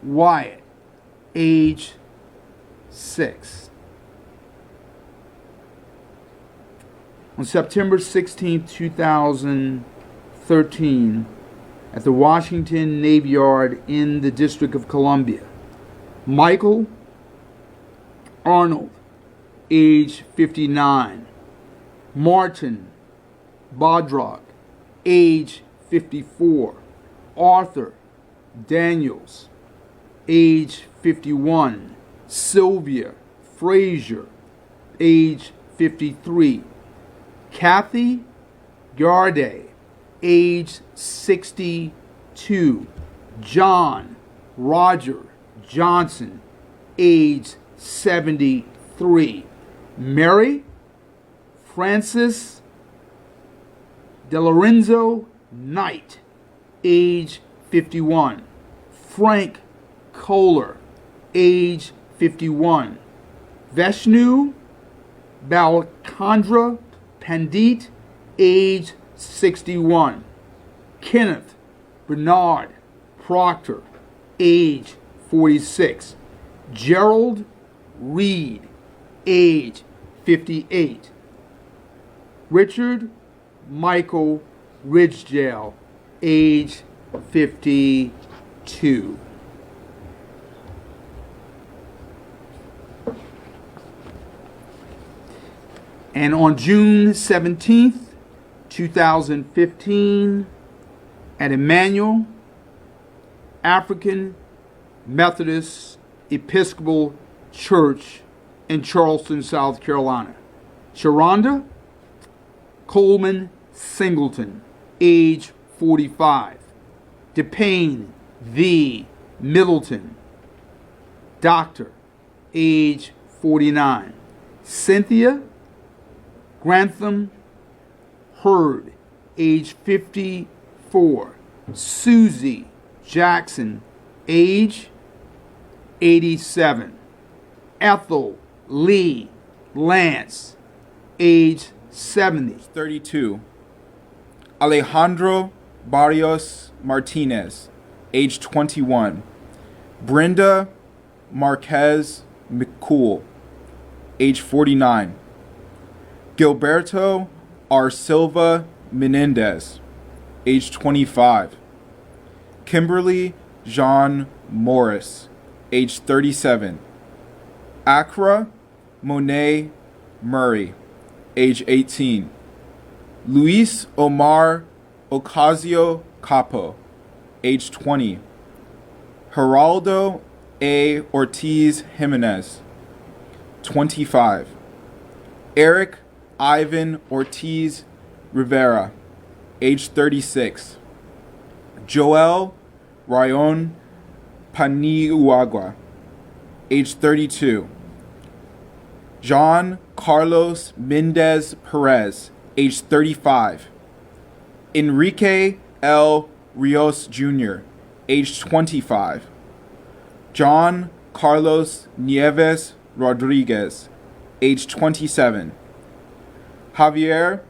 Speaker 1: Wyatt, age 6. On September 16, 2013, at the Washington Navy Yard in the District of Columbia, Michael Arnold, age 59. Martin Bodrock, age 54. Arthur Daniels, age 51. Sylvia Frazier, age 53. Kathy Garde, age 62. John Roger Johnson, age 73. Mary Francis DeLorenzo Knight, age 51. Frank Kohler, age 51. Vishnu Balchandra Pandit, age 61. Kenneth Bernard Proctor, age 46. Gerald Reed, age 58. Richard Michael Ridgedale, age 52. And on June 17th, 2015, at Emmanuel African Methodist Episcopal Church in Charleston, South Carolina, Sharonda Coleman Singleton, age 45. DePayne V. Middleton, doctor, age 49. Cynthia Grantham Hurd, age 54. Susie Jackson, age 87. Ethel Lee Lance, age 70.
Speaker 3: 32. Alejandro Barrios Martinez, age 21. Brenda Marquez McCool, age 49. Gilberto R. Silva Menendez, age 25. Kimberly Jean Morris, age 37. Accra Monet Murray, age 18. Luis Omar Ocasio Capo, age 20. Geraldo A. Ortiz Jimenez, 25. Eric Ivan Ortiz Rivera, age 36. Joel Rayon Paniagua, age 32. Jean Carlos Mendez Perez, age 35. Enrique L. Rios Jr., age 25. John Carlos Nieves Rodriguez, age 27. Javier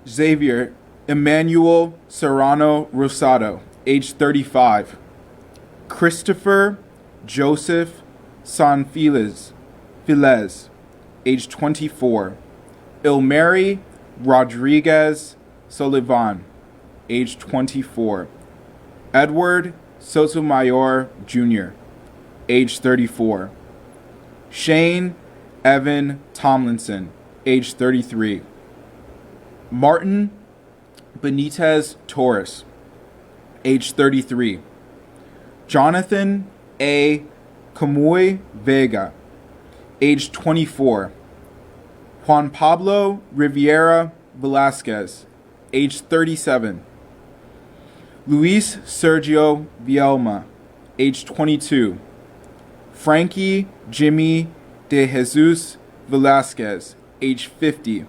Speaker 3: Xavier Emmanuel Serrano Rosado, age 35. Christopher Joseph Sanfiles, age 24. Ilmary Rodriguez Sullivan, age 24. Edward Sotomayor Jr., age 34. Shane Evan Tomlinson, age 33. Martin Benitez Torres, age 33. Jonathan A. Camuy Vega, age 24. Juan Pablo Riviera Velasquez, age 37. Luis Sergio Vielma, age 22. Frankie Jimmy de Jesus Velasquez, age 50.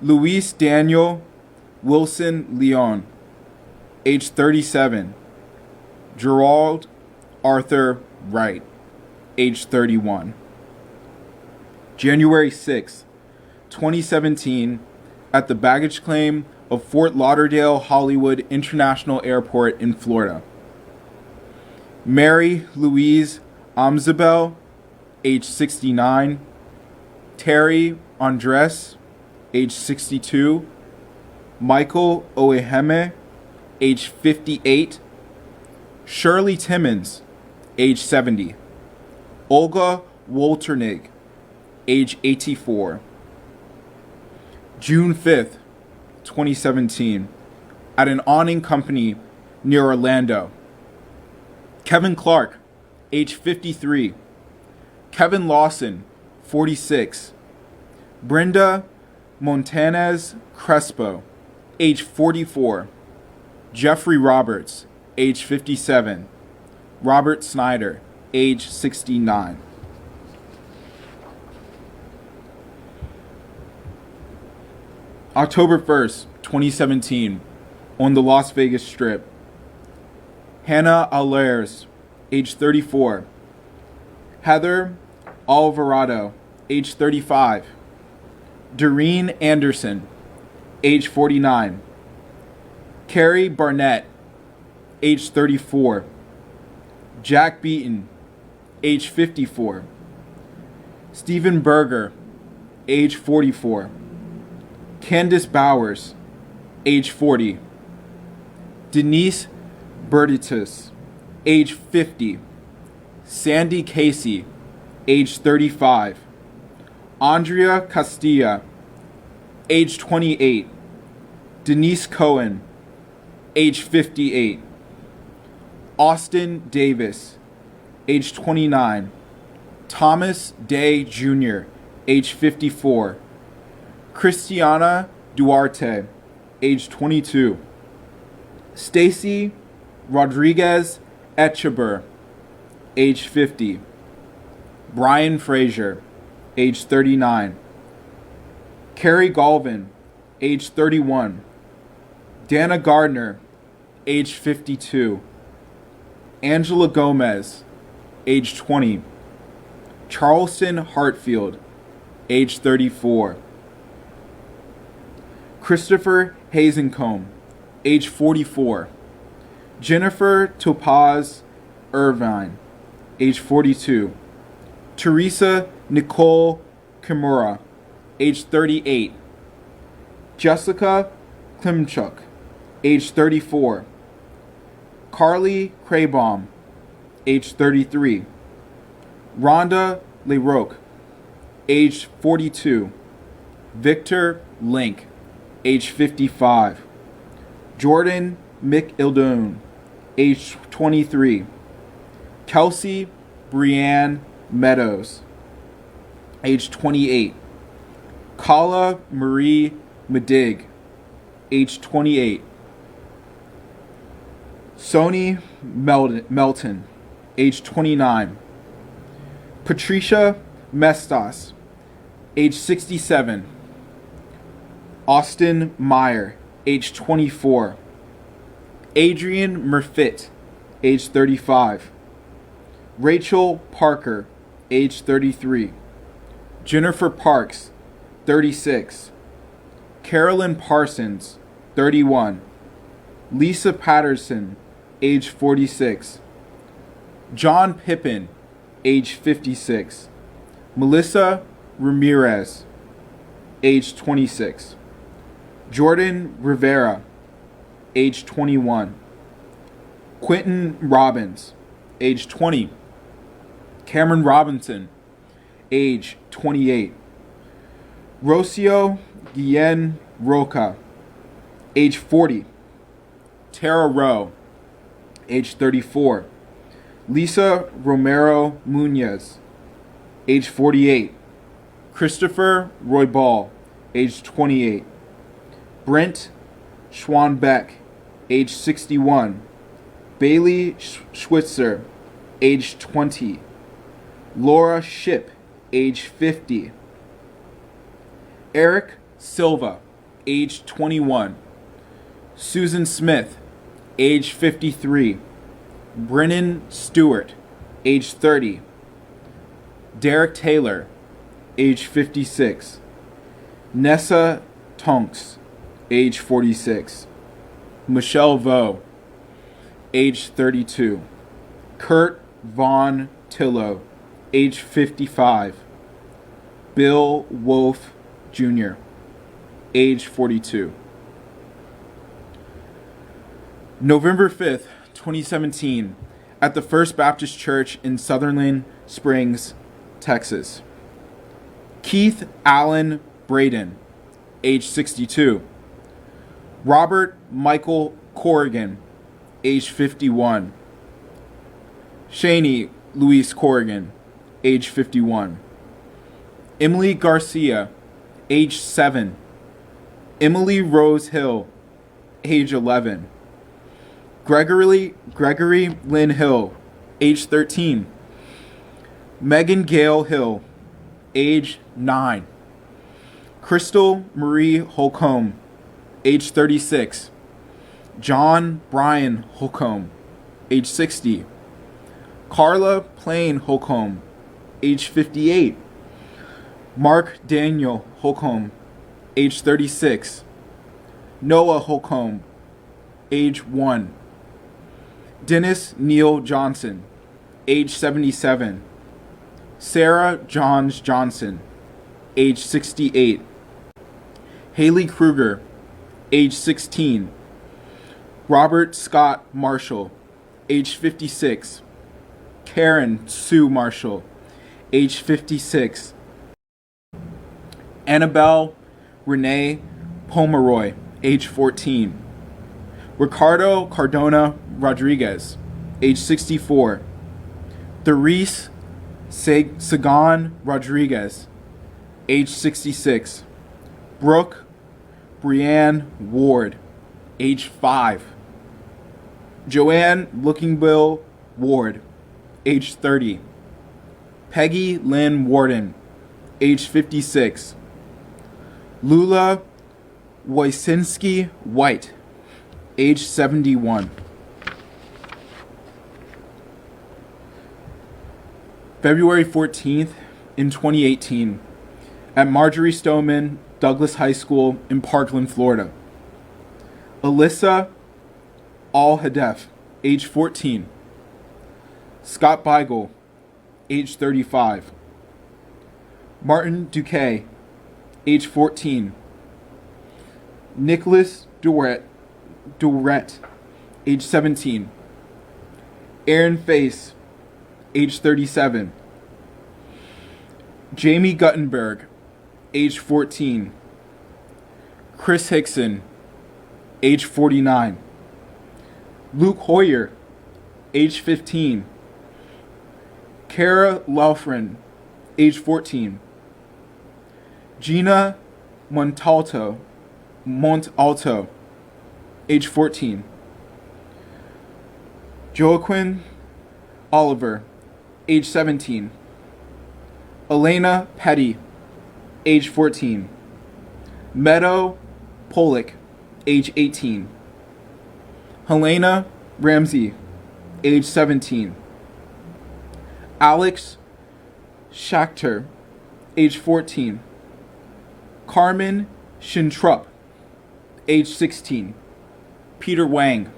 Speaker 3: Luis Daniel Wilson Leon, age 37. Gerald Arthur Wright, age 31. January 6, 2017, at the baggage claim of Fort Lauderdale Hollywood International Airport in Florida. Mary Louise Amzabel, age 69. Terry Andres, age 62. Michael Oeheme, age 58. Shirley Timmons, age 70. Olga Wolternig, age 84. June 5th, 2017, at an awning company near Orlando. Kevin Clark, age 53. Kevin Lawson, 46. Brenda Montanez Crespo, age 44. Jeffrey Roberts, age 57. Robert Snyder, age 69. October 1st, 2017, on the Las Vegas Strip. Hannah Allers, age 34. Heather Alvarado, age 35. Doreen Anderson, age 49. Carrie Barnett, age 34. Jack Beaton, age 54. Stephen Berger, age 44. Candace Bowers, age 40. Denise Bertitus, age 50. Sandy Casey, age 35. Andrea Castilla, age 28. Denise Cohen, age 58. Austin Davis, age 29. Thomas Day Jr., age 54. Christiana Duarte, age 22. Stacy Rodriguez Echeber, age 50. Brian Frazier, age 39. Carrie Galvin, age 31. Dana Gardner, age 52. Angela Gomez, age 20. Charleston Hartfield, age 34. Christopher Hazencombe, age 44. Jennifer Topaz Irvine, age 42. Teresa Nicole Kimura, age 38. Jessica Klimchuk, age 34. Carly Craybaum, age 33. Rhonda LeRoque, age 42. Victor Link, age 55. Jordan McIldone, age 23. Kelsey Brianne Meadows, age 28. Kala Marie Madig, age 28. Sony Melton, age 29. Patricia Mestas, age 67. Austin Meyer, age 24. Adrian Murfitt, age 35. Rachel Parker, age 33. Jennifer Parks, 36. Carolyn Parsons, 31. Lisa Patterson, age 46. John Pippin, age 56. Melissa Ramirez, age 26. Jordan Rivera, age 21. Quentin Robbins, age 20. Cameron Robinson, age 28. Rocio Guillen Roca, age 40. Tara Rowe, age 34. Lisa Romero Munoz, age 48. Christopher Roybal, age 28. Brent Schwanbeck, age 61. Bailey Schwitzer, age 20. Laura Ship, age 50. Eric Silva, age 21. Susan Smith, age 53. Brennan Stewart, age 30. Derek Taylor, age 56. Nessa Tonks, age 46. Michelle Vo, age 32. Kurt Von Tillo, age 55. Bill Wolf Jr., age 42. November 5th, 2017, at the First Baptist Church in Sutherland Springs, Texas. Keith Allen Braden, age 62. Robert Michael Corrigan, age 51. Shani Louise Corrigan, age 51. Emily Garcia, age 7. Emily Rose Hill, age 11. Gregory Lynn Hill, age 13. Megan Gale Hill, age 9. Crystal Marie Holcomb, age 36. John Brian Holcomb, age 60. Carla Plain Holcomb, age 58. Mark Daniel Holcomb, age 36. Noah Holcomb, age 1. Dennis Neal Johnson, age 77. Sarah Johns Johnson, age 68. Haley Kruger, age 16. Robert Scott Marshall, age 56. Karen Sue Marshall, age 56. Annabelle Renee Pomeroy, age 14. Ricardo Cardona Rodriguez, age 64. Therese Sagan Rodriguez, age 66. Brooke Brianne Ward, age 5. Joanne Lookingbill Ward, age 30. Peggy Lynn Warden, age 56. Lula Wosinski White, age 71. February 14th in 2018 at Marjorie Stoneman Douglas High School in Parkland, Florida. Alyssa Al-Hadef, age 14. Scott Beigel, age 35. Martin Duque, age 14. Nicholas Durrett, age 17. Aaron Face, age 37. Jamie Guttenberg, age 14. Chris Hickson, age 49. Luke Hoyer, age 15. Kara Laufren, age 14. Gina Montalto, age 14. Joaquin Oliver, age 17. Elena Petty, age 14. Meadow Pollock, age 18. Helena Ramsey, age 17. Alex Schachter, age 14. Carmen Shintrup, age 16. Peter Wang,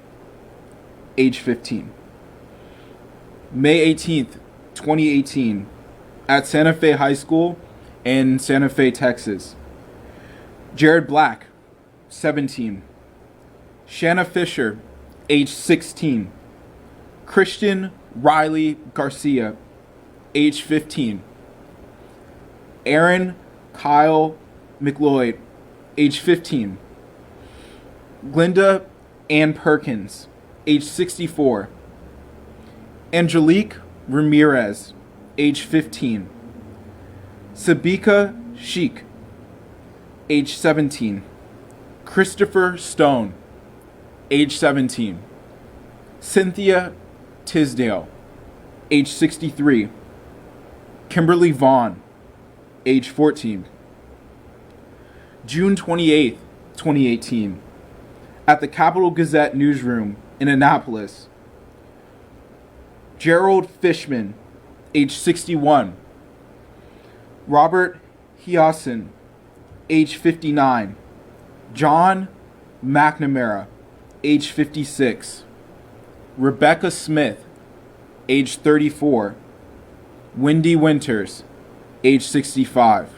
Speaker 3: age 15. May 18th, 2018, at Santa Fe High School in Santa Fe, Texas. Jared Black, 17. Shanna Fisher, age 16. Christian Riley Garcia, age 15. Aaron Kyle McLeod, age 15. Glinda Ann Perkins, age 64. Angelique Ramirez, age 15. Sabika Sheik, age 17. Christopher Stone, age 17. Cynthia Tisdale, age 63. Kimberly Vaughn, age 14. June 28th, 2018, at the Capital Gazette newsroom in Annapolis. Gerald Fishman, age 61. Robert Hyasin, age 59. John McNamara, age 56. Rebecca Smith, age 34. Wendy Winters, age 65.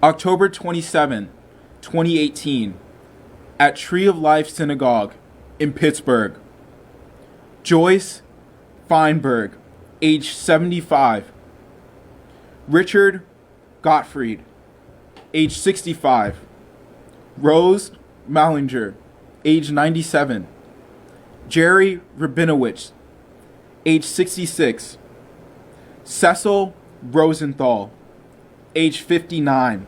Speaker 3: October 27, 2018, at Tree of Life Synagogue in Pittsburgh. Joyce Feinberg, age 75. Richard Gottfried, age 65. Rose Mallinger, age 97. Jerry Rabinowitz, age 66. Cecil Rosenthal, age 59.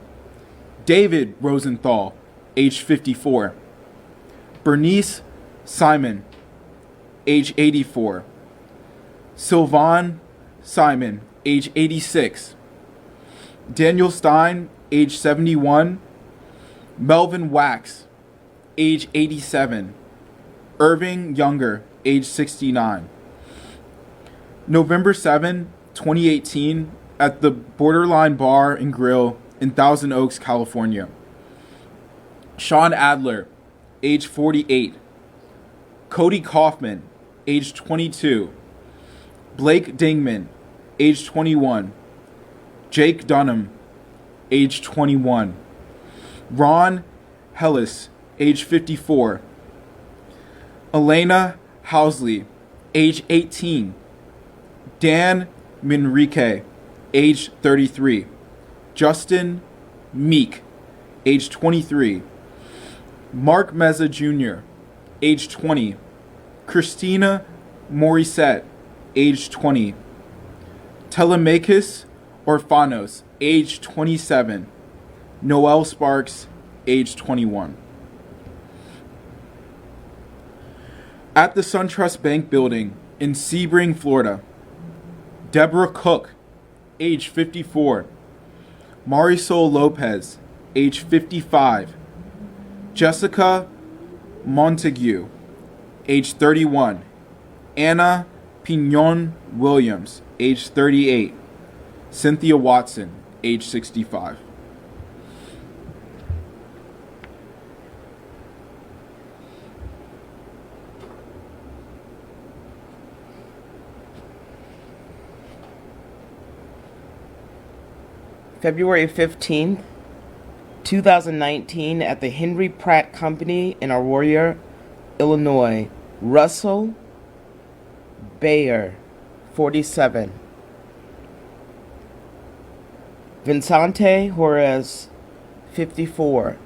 Speaker 3: David Rosenthal, age 54. Bernice Simon, age 84. Sylvan Simon, age 86. Daniel Stein, age 71. Melvin Wax, age 87. Irving Younger, age 69. November 7, 2018, at the Borderline Bar and Grill in Thousand Oaks, California. Sean Adler, age 48. Cody Kaufman, age 22. Blake Dingman, age 21. Jake Dunham, age 21. Ron Hellis, age 54. Elena Housley, age 18. Dan Minrique, age 33. Justin Meek, age 23. Mark Meza Jr., age 20. Christina Morissette, age 20. Telemachus Orphanos, age 27. Noel Sparks, age 21. At the SunTrust Bank Building in Sebring, Florida. Deborah Cook, age 54. Marisol Lopez, age 55. Jessica Montague, age 31. Anna Pignon Williams, age 38. Cynthia Watson, age 65.
Speaker 4: February 15th, 2019, at the Henry Pratt Company in Aurora, Illinois. Russell Bayer, 47. Vincente Juarez, 54.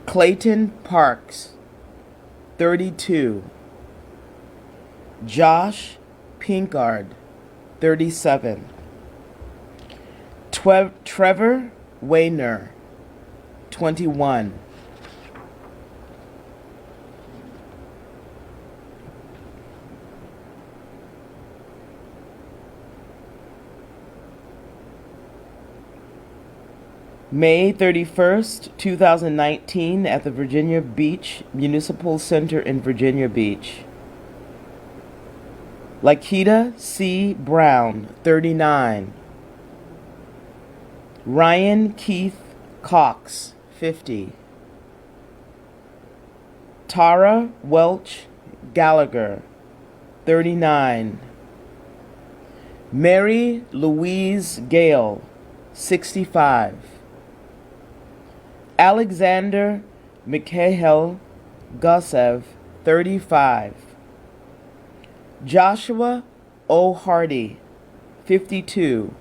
Speaker 4: Clayton Parks, 32. Josh Pinkard, 37. Trevor Wayner, 21. May 31st, 2019, at the Virginia Beach Municipal Center in Virginia Beach. Lakita C. Brown, 39. Ryan Keith Cox, 50. Tara Welch Gallagher, 39. Mary Louise Gale, 65. Alexander Mikhail Gusev, 35. Joshua O. Hardy, 52.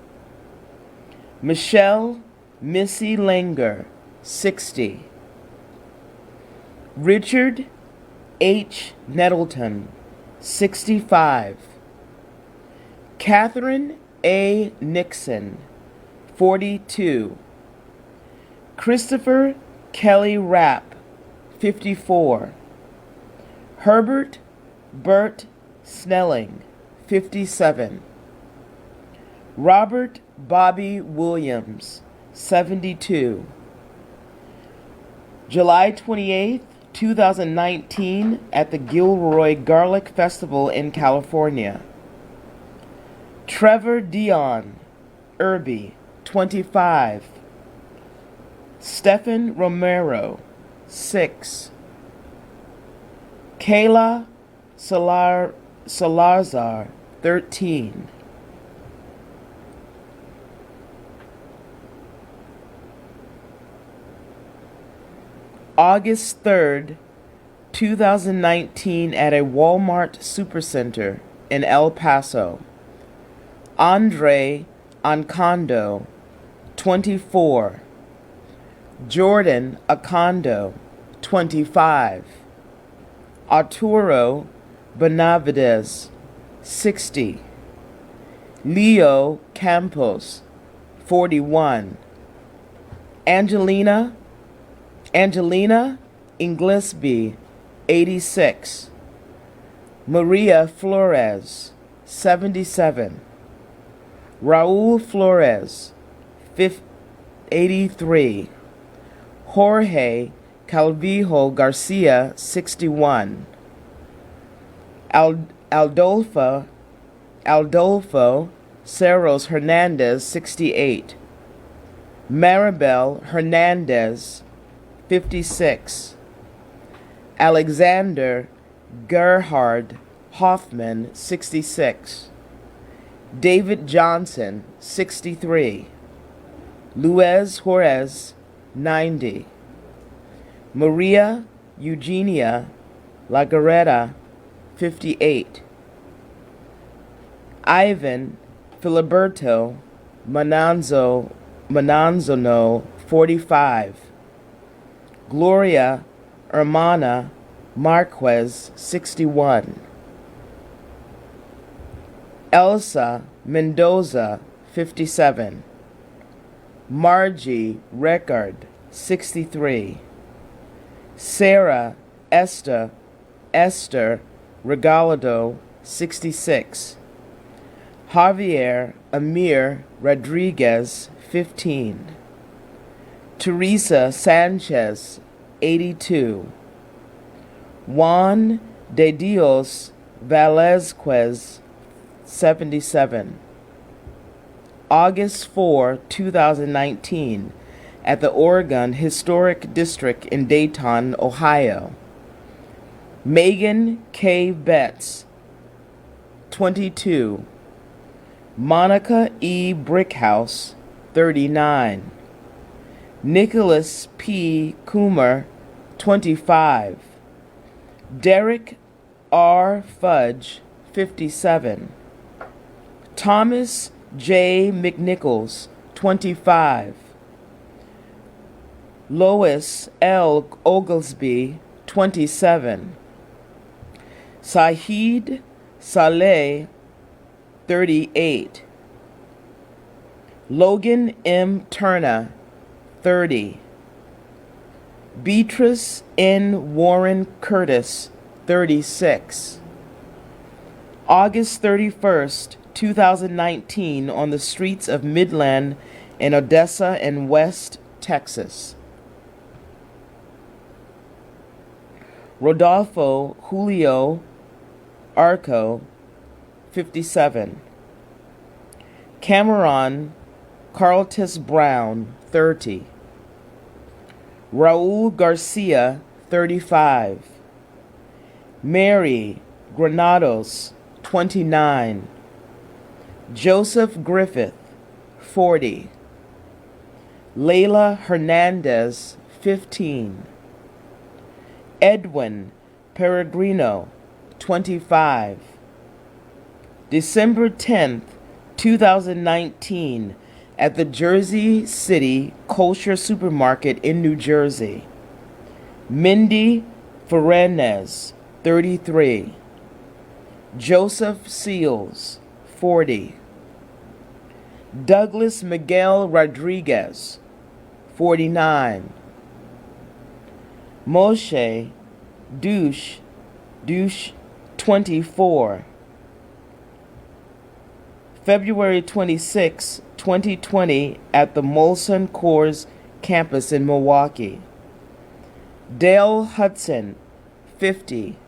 Speaker 4: Michelle Missy Langer, 60. Richard H. Nettleton, 65. Catherine A. Nixon, 42. Christopher Kelly Rapp, 54. Herbert Burt Snelling, 57. Robert Bobby Williams, 72. July 28th, 2019, at the Gilroy Garlic Festival in California. Trevor Dion, Irby, 25. Stephen Romero, 6. Kayla Salazar, 13. August 3rd, 2019, at a Walmart Supercenter in El Paso. Andre Ancondo, 24. Jordan Acondo, 25. Arturo Benavides, 60. Leo Campos, 41. Angelina Inglesby, 86. Maria Flores, 77. Raul Flores, 83. Jorge Calvillo Garcia, 61. Aldolfo Cerros Hernandez, 68. Maribel Hernandez, 56. Alexander Gerhard Hoffman, 66. David Johnson, 63. Luis Juarez, 90. Maria Eugenia Lagaretta, 58. Ivan Filiberto Mananzono, 45. Gloria Hermana Marquez, 61. Elsa Mendoza, 57. Margie Reckard, 63. Sarah Esther Regalado, 66. Javier Amir Rodriguez, 15. Teresa Sanchez, 82. Juan de Dios Velazquez, 77. August 4, 2019, at the Oregon Historic District in Dayton, Ohio. Megan K. Betts, 22. Monica E. Brickhouse, 39. Nicholas P. Coomer, 25. Derek R. Fudge, 57. Thomas J. McNichols, 25. Lois L. Oglesby, 27. Sahid Saleh, 38. Logan M. Turner, 30. Beatrice N. Warren Curtis, 36. August 31st, 2019, on the streets of Midland in Odessa and West Texas. Rodolfo Julio Arco, 57. Cameron Carltus Brown, 30. Raul Garcia, 35. Mary Granados, 29. Joseph Griffith, 40. Layla Hernandez, 15. Edwin Peregrino, 25. December 10th, 2019, at the Jersey City Kosher Supermarket in New Jersey. Mindy Ferenez, 33. Joseph Seals, 40. Douglas Miguel Rodriguez, 49. Moshe Douche, 24. February 26, 2020, at the Molson Coors campus in Milwaukee. Dale Hudson, 50.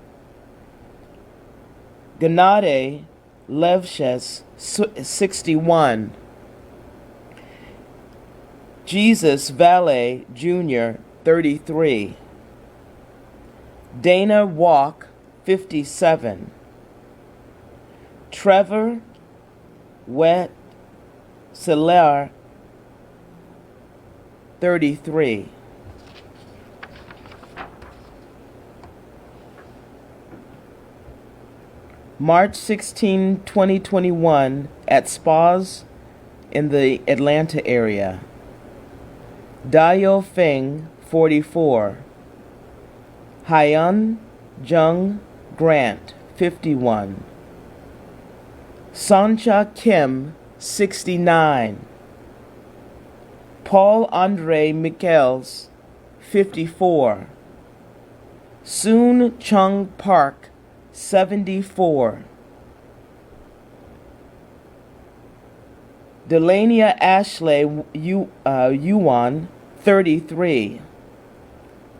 Speaker 4: Gennady Levshes, 61. Jesus Valle Jr., 33. Dana Walk, 57. Trevor Wet Seller, 33. March 16, 2021, at spas in the Atlanta area. Dayo Feng, 44. Hyun Jung Grant, 51. Sancha Kim, 69. Paul Andre Michels, 54. Soon Chung Park, 74. Delania Ashley Yuan, 33.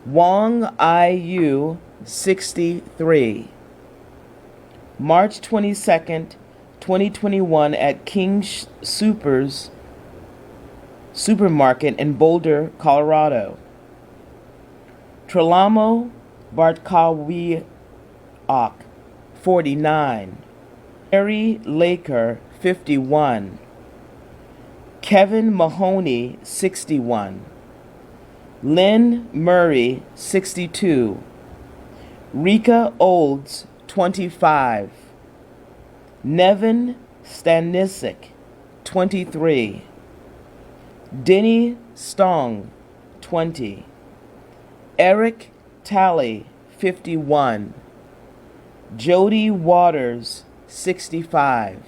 Speaker 4: Wong I.U., 63. March 22nd, 2021 at King Soopers Supermarket in Boulder, Colorado. Trelamo Bartkawiak, 49. Mary Laker, 51. Kevin Mahoney, 61. Lynn Murray, 62. Rika Olds, 25. Nevin Stanisic, 23. Denny Stong, 20. Eric Talley, 51. Jody Waters, 65.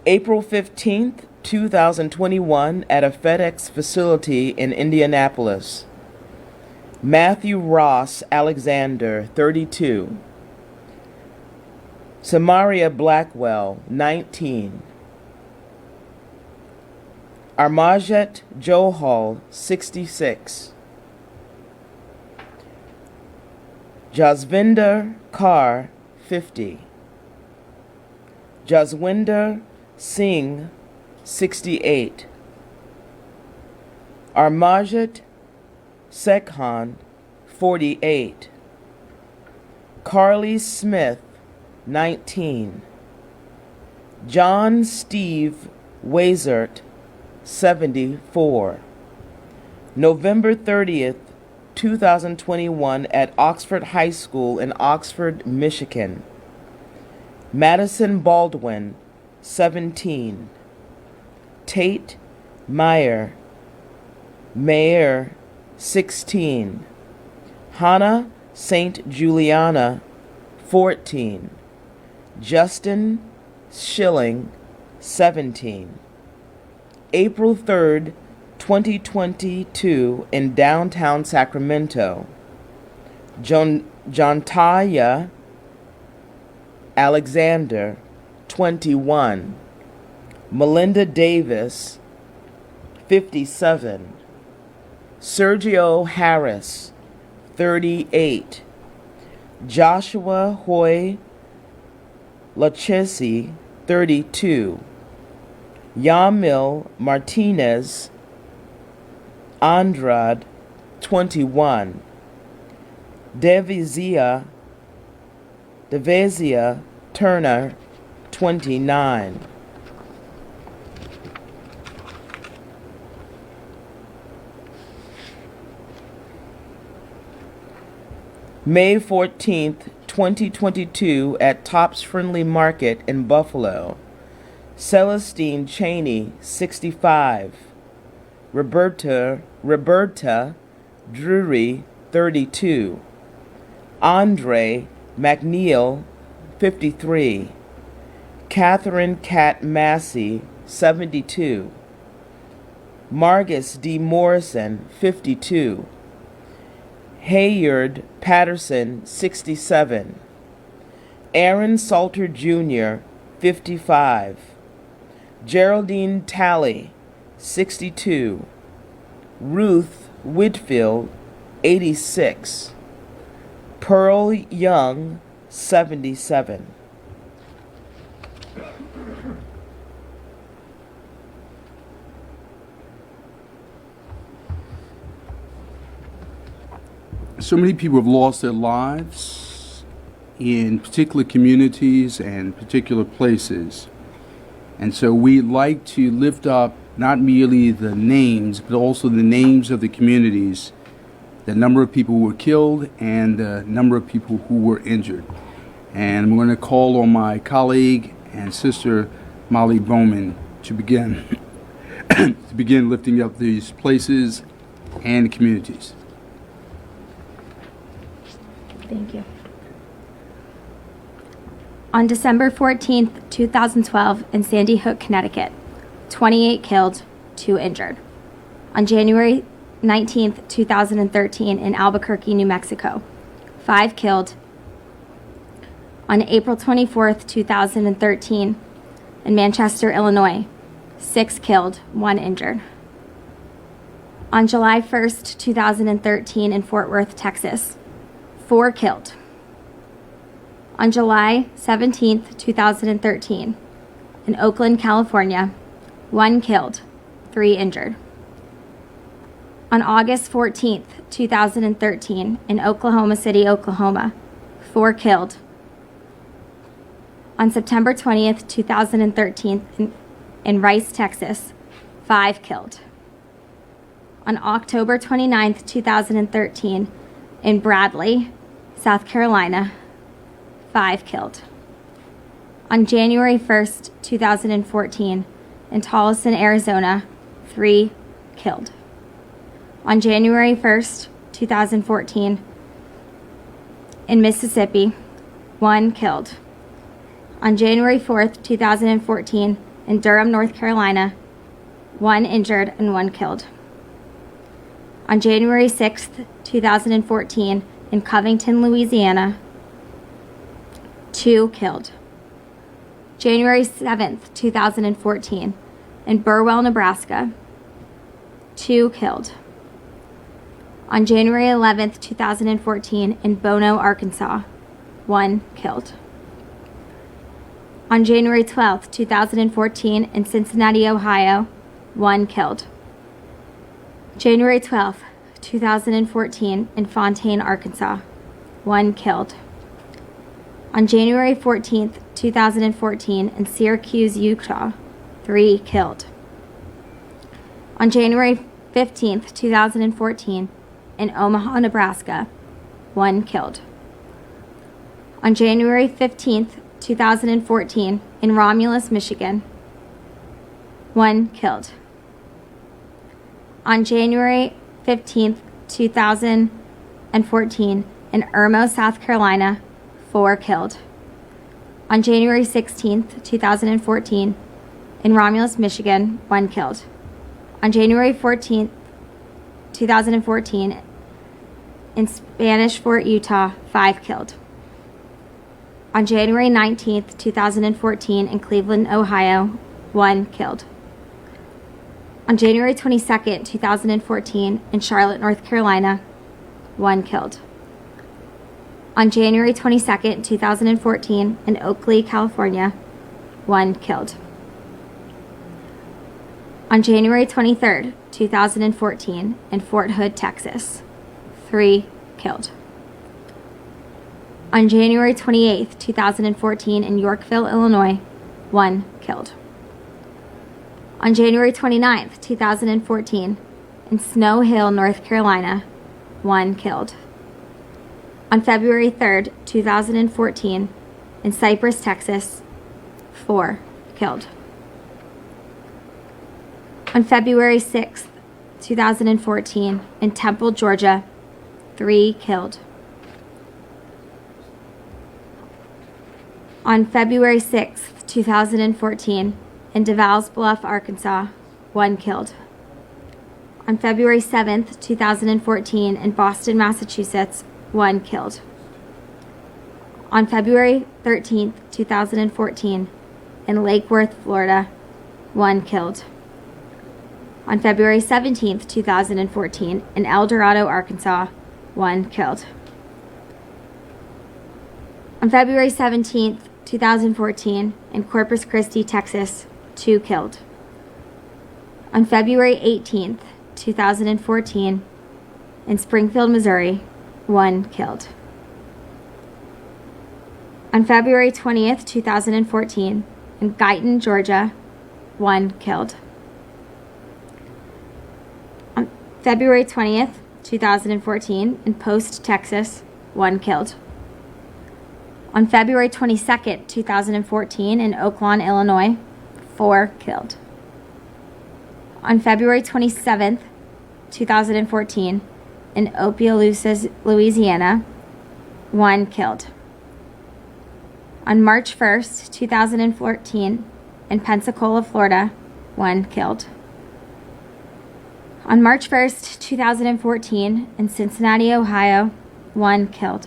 Speaker 4: April 15th, 2021, at a FedEx facility in Indianapolis. Matthew Ross Alexander, 32. Samaria Blackwell, 19. Armajet Johal, 66. Jasvinder Kaur, 50. Jaswinder Singh, 68. Armajit Sekhan, 48. Carly Smith, 19. John Steve Wazert, 74. November 30th, 2021 at Oxford High School in Oxford, Michigan. Madison Baldwin, 17. Tate Mayer, 16. Hannah St. Juliana, 14. Justin Schilling, 17. April 3rd, 2022 in downtown Sacramento. Jontaya Alexander, 21. Melinda Davis, 57. Sergio Harris, 38. Joshua Hoy Lachesi, 32. Yamil Martinez Andrade, 21. Devizia Turner, 29. May 14th, 2022 at Tops Friendly Market in Buffalo. Celestine Cheney, 65. Roberta Drury, 32. Andre McNeil, 53. Catherine Cat Massey, 72. Margus D. Morrison, 52. Hayard Patterson, 67. Aaron Salter Jr., 55. Geraldine Talley, 62. Ruth Whitfield, 86. Pearl Young, 77.
Speaker 1: So many people have lost their lives in particular communities and particular places. And so we'd like to lift up not merely the names, but also the names of the communities, the number of people who were killed and the number of people who were injured. And I'm going to call on my colleague and sister, Molly Bowman, to begin lifting up these places and communities.
Speaker 2: Thank you. On December 14th, 2012, in Sandy Hook, Connecticut, 28 killed, 2 injured. On January 19th, 2013, in Albuquerque, New Mexico, 5 killed. On April 24th, 2013, in Manchester, Illinois, 6 killed, 1 injured. On July 1st, 2013, in Fort Worth, Texas, 4 killed. On July 17th, 2013, in Oakland, California, 1 killed, 3 injured. On August 14th, 2013, in Oklahoma City, Oklahoma, 4 killed. On September 20th, 2013, in Rice, Texas, 5 killed. On October 29th, 2013, in Bradley, South Carolina, 5 killed. On January 1st, 2014, in Tolleson, Arizona, 3 killed. On January 1st, 2014, in Mississippi, 1 killed. On January 4th, 2014, in Durham, North Carolina, 1 injured and 1 killed. On January 6th, 2014, in Covington, Louisiana, 2 killed. January 7th, 2014, in Burwell, Nebraska, 2 killed. On January 11th, 2014, in Bono, Arkansas, 1 killed. On January 12th, 2014, in Cincinnati, Ohio, 1 killed. January 12th, 2014, in Fontaine, Arkansas, 1 killed. On January 14th, 2014, in Syracuse, Utah, 3 killed. On January 15th, 2014, in Omaha, Nebraska, 1 killed. On January 15th, 2014, in Romulus, Michigan, 1 killed. On January 15th, 2014, in Irmo, South Carolina, 4 killed. On January 16th, 2014, in Romulus, Michigan, 1 killed. On January 14th, 2014, in Spanish Fort, Utah, 5 killed. On January 19th, 2014, in Cleveland, Ohio, 1 killed. On January 22nd, 2014, in Charlotte, North Carolina, 1 killed. On January 22nd, 2014, in Oakley, California, 1 killed. On January 23rd, 2014, in Fort Hood, Texas, 3 killed. On January 28th, 2014, in Yorkville, Illinois, 1 killed. On January 29th, 2014, in Snow Hill, North Carolina, 1 killed. On February 3rd, 2014, in Cypress, Texas, 4 killed. On February 6th, 2014, in Temple, Georgia, 3 killed. On February 6th, 2014, in DeVal's Bluff, Arkansas, 1 killed. On February 7th, 2014, in Boston, Massachusetts, 1 killed. On February 13th, 2014, in Lake Worth, Florida, 1 killed. On February 17th, 2014, in El Dorado, Arkansas, 1 killed. On February 17th, 2014, in Corpus Christi, Texas, 2 killed. On February 18th, 2014, in Springfield, Missouri, 1 killed. On February 20th, 2014, in Guyton, Georgia, 1 killed. On February 20th, 2014, in Post, Texas, 1 killed. On February 22nd, 2014, in Oaklawn, Illinois, 4 killed. On February 27th, 2014, in Opelousas, Louisiana, 1 killed. On March 1st, 2014, in Pensacola, Florida, 1 killed. On March 1st, 2014, in Cincinnati, Ohio, 1 killed.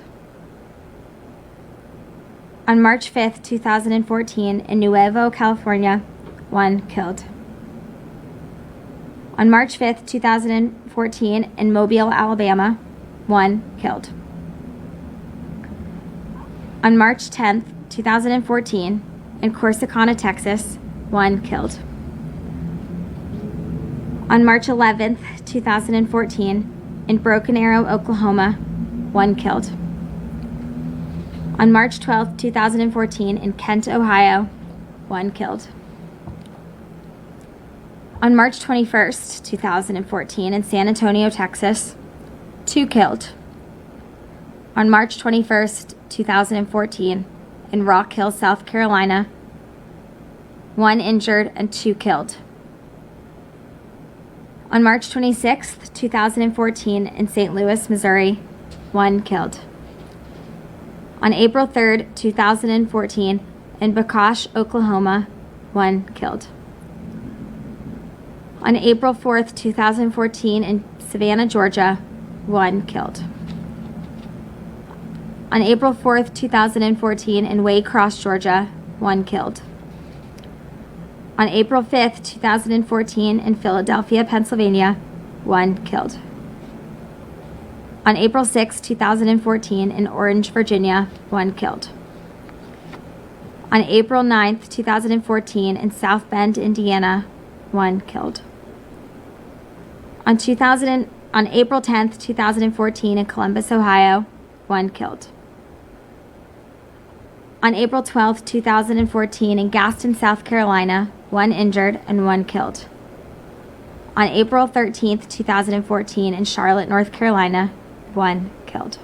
Speaker 2: On March 5th, 2014, in Nuevo, California, 1 killed. On March 5th, 2014, in Mobile, Alabama, 1 killed. On March 10th, 2014, in Corsicana, Texas, 1 killed. On March 11th, 2014, in Broken Arrow, Oklahoma, 1 killed. On March 12th, 2014, in Kent, Ohio, 1 killed. On March 21st, 2014, in San Antonio, Texas, 2 killed. On March 21st, 2014, in Rock Hill, South Carolina, 1 injured and 2 killed. On March 26th, 2014, in St. Louis, Missouri, 1 killed. On April 3rd, 2014, in Bacchus, Oklahoma, 1 killed. On April 4th, 2014, in Savannah, Georgia, 1 killed. On April 4th, 2014, in Waycross, Georgia, 1 killed. On April 5th, 2014, in Philadelphia, Pennsylvania, 1 killed. On April 6th, 2014, in Orange, Virginia, 1 killed. On April 9th, 2014, in South Bend, Indiana, 1 killed. On April 10th, 2014, in Columbus, Ohio, 1 killed. On April 12th, 2014, in Gaston, South Carolina, 1 injured and 1 killed. On April 13th, 2014, in Charlotte, North Carolina, 1 killed.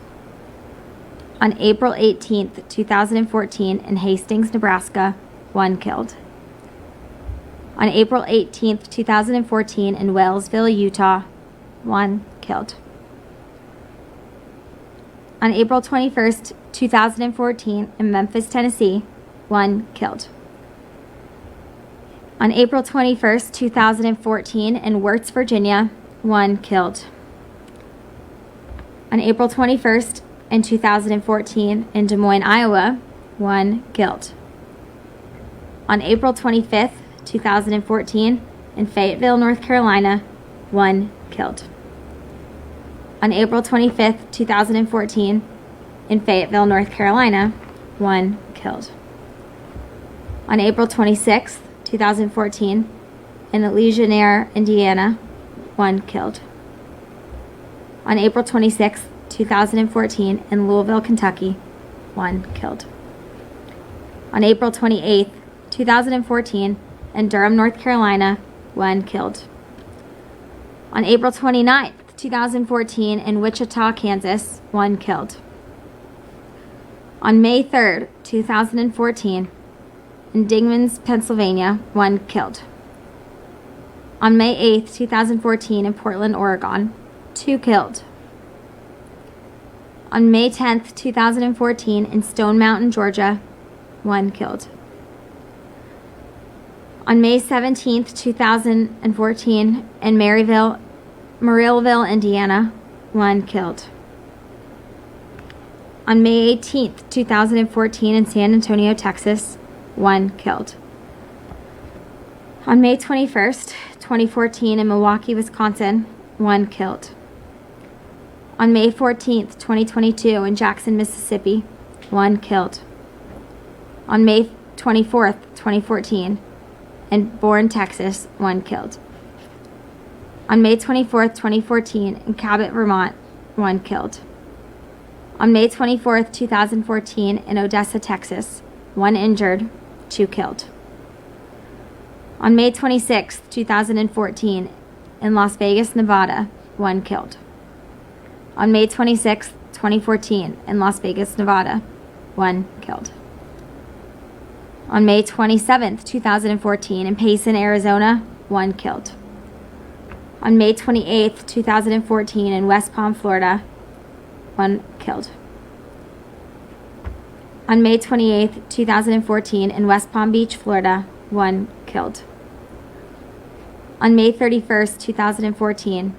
Speaker 2: On April 18th, 2014, in Hastings, Nebraska, 1 killed. On April 18th, 2014, in Wellsville, Utah, 1 killed. On April 21st, 2014, in Memphis, Tennessee, 1 killed. On April 21st, 2014, in Wirtz, Virginia, 1 killed. On April 21st, in 2014, in Des Moines, Iowa, 1 killed. On April 25th, 2014, in Fayetteville, North Carolina, 1 killed. On April 25th, 2014, in Fayetteville, North Carolina, 1 killed. On April 26th, 2014, in Legionnaire, Indiana, 1 killed. On April 26th, 2014, in Louisville, Kentucky, 1 killed. On April 28th, 2014, in Durham, North Carolina, 1 killed. On April 29th, 2014, in Wichita, Kansas, 1 killed. On May 3rd, 2014, in Dingmans, Pennsylvania, 1 killed. On May 8th, 2014, in Portland, Oregon, 2 killed. On May 10th, 2014, in Stone Mountain, Georgia, 1 killed. On May 17th, 2014, in Murrayville, Indiana, 1 killed. On May 18th, 2014, in San Antonio, Texas, 1 killed. On May 21st, 2014, in Milwaukee, Wisconsin, 1 killed. On May 14th, 2022, in Jackson, Mississippi, 1 killed. On May 24th, 2014, in Bourne, Texas, 1 killed. On May 24th, 2014, in Cabot, Vermont, 1 killed. On May 24th, 2014, in Odessa, Texas, 1 injured, 2 killed. On May 26th, 2014, in Las Vegas, Nevada, 1 killed. On May 26th, 2014, in Las Vegas, Nevada, 1 killed. On May 27th, 2014, in Payson, Arizona, 1 killed. On May 28th, 2014, in West Palm, Florida, 1 killed. On May 28th, 2014, in West Palm Beach, Florida, 1 killed. On May 31st, 2014,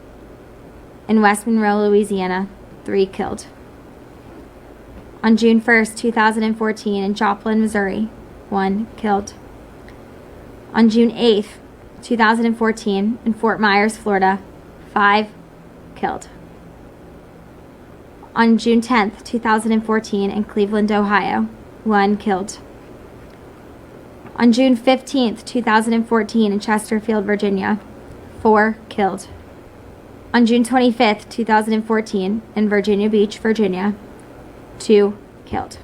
Speaker 2: in West Monroe, Louisiana, 3 killed. On June 1st, 2014, in Joplin, Missouri, 1 killed. On June 8th, 2014, in Fort Myers, Florida, 5 killed. On June 10th, 2014, in Cleveland, Ohio, 1 killed. On June 15th, 2014, in Chesterfield, Virginia, 4 killed. On June 25th, 2014, in Virginia Beach, Virginia, 2 killed.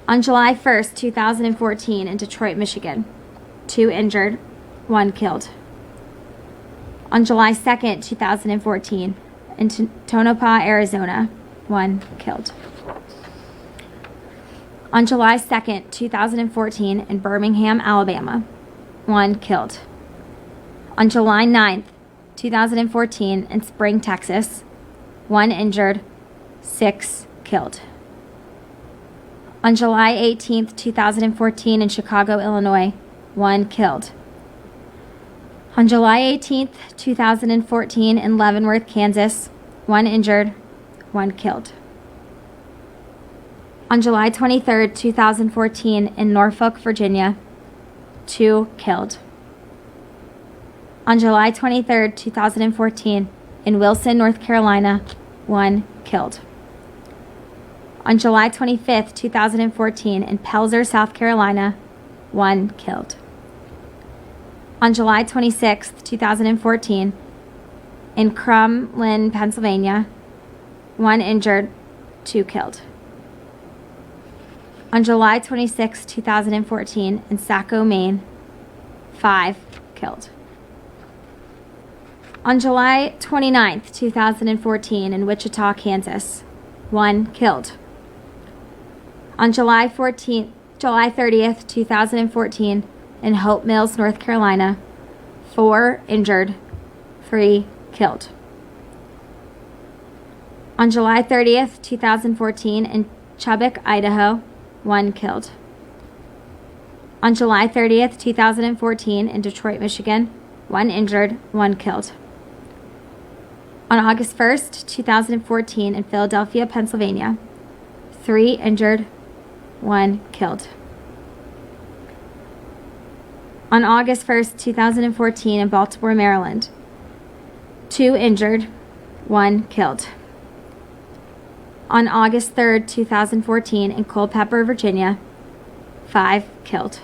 Speaker 2: On July 1st, 2014, in Detroit, Michigan, 2 injured, 1 killed. On July 2nd, 2014, in Tonopah, Arizona, 1 killed. On July 2nd, 2014, in Birmingham, Alabama, 1 killed. On July 9th, 2014, in Spring, Texas, 1 injured, 6 killed. On July 18th, 2014, in Chicago, Illinois, 1 killed. On July 18th, 2014, in Leavenworth, Kansas, 1 injured, 1 killed. On July 23rd, 2014, in Norfolk, Virginia, 2 killed. On July 23rd, 2014, in Wilson, North Carolina, 1 killed. On July 25th, 2014, in Pelzer, South Carolina, 1 killed. On July 26th, 2014, in Crumlin, Pennsylvania, 1 injured, 2 killed. On July 26, 2014, in Saco, Maine, 5 killed. On July 29, 2014, in Wichita, Kansas, 1 killed. On July 30, 2014, in Hope Mills, North Carolina, 4 injured, 3 killed. On July 30th, 2014, in Chubbuck, Idaho, 1 killed. On July 30th, 2014, in Detroit, Michigan, 1 injured, 1 killed. On August 1st, 2014, in Philadelphia, Pennsylvania, 3 injured, 1 killed. On August 1st, 2014, in Baltimore, Maryland, 2 injured, 1 killed. On August 3rd, 2014, in Culpeper, Virginia, 5 killed.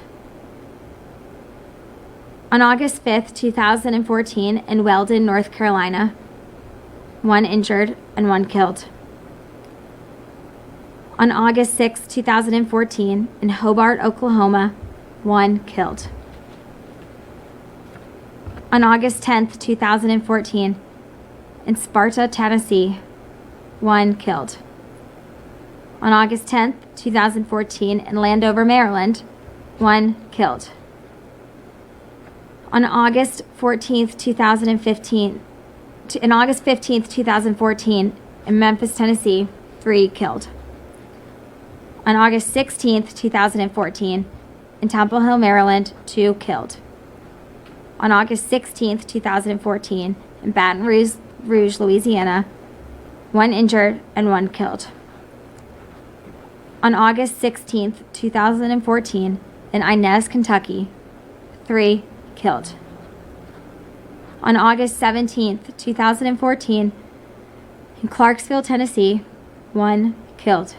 Speaker 2: On August 5th, 2014, in Weldon, North Carolina, 1 injured and 1 killed. On August 6, 2014, in Hobart, Oklahoma, 1 killed. On August 10, 2014, in Sparta, Tennessee, 1 killed. On August 10, 2014, in Landover, Maryland, 1 killed. On August 14th, 2015, in August 15th, 2014, in Memphis, Tennessee, 3 killed. On August 16th, 2014, in Temple Hill, Maryland, 2 killed. On August 16th, 2014, in Baton Rouge, Louisiana, 1 injured and 1 killed. On August 16th, 2014, in Inez, Kentucky, 3 killed. On August 17th, 2014, in Clarksville, Tennessee, 1 killed.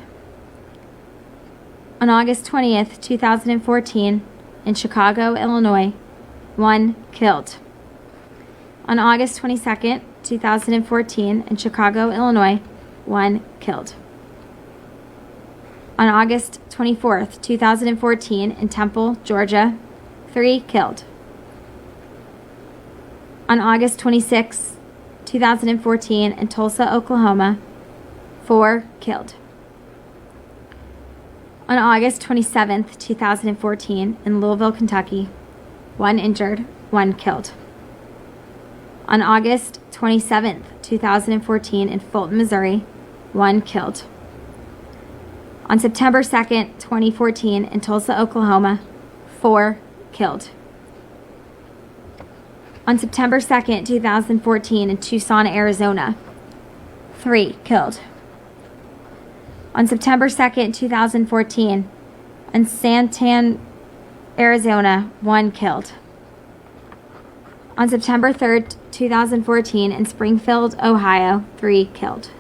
Speaker 2: On August 20th, 2014, in Chicago, Illinois, 1 killed. On August 22nd, 2014, in Chicago, Illinois, 1 killed. On August 24th, 2014, in Temple, Georgia, 3 killed. On August 26, 2014, in Tulsa, Oklahoma, 4 killed. On August 27, 2014, in Louisville, Kentucky, 1 injured, 1 killed. On August 27, 2014, in Fulton, Missouri, 1 killed. On September 2, 2014, in Tulsa, Oklahoma, 4 killed. On September 2nd, 2014, in Tucson, Arizona, 3 killed. On September 2nd, 2014, in Santan, Arizona, 1 killed. On September 3rd, 2014, in Springfield, Ohio, 3 killed.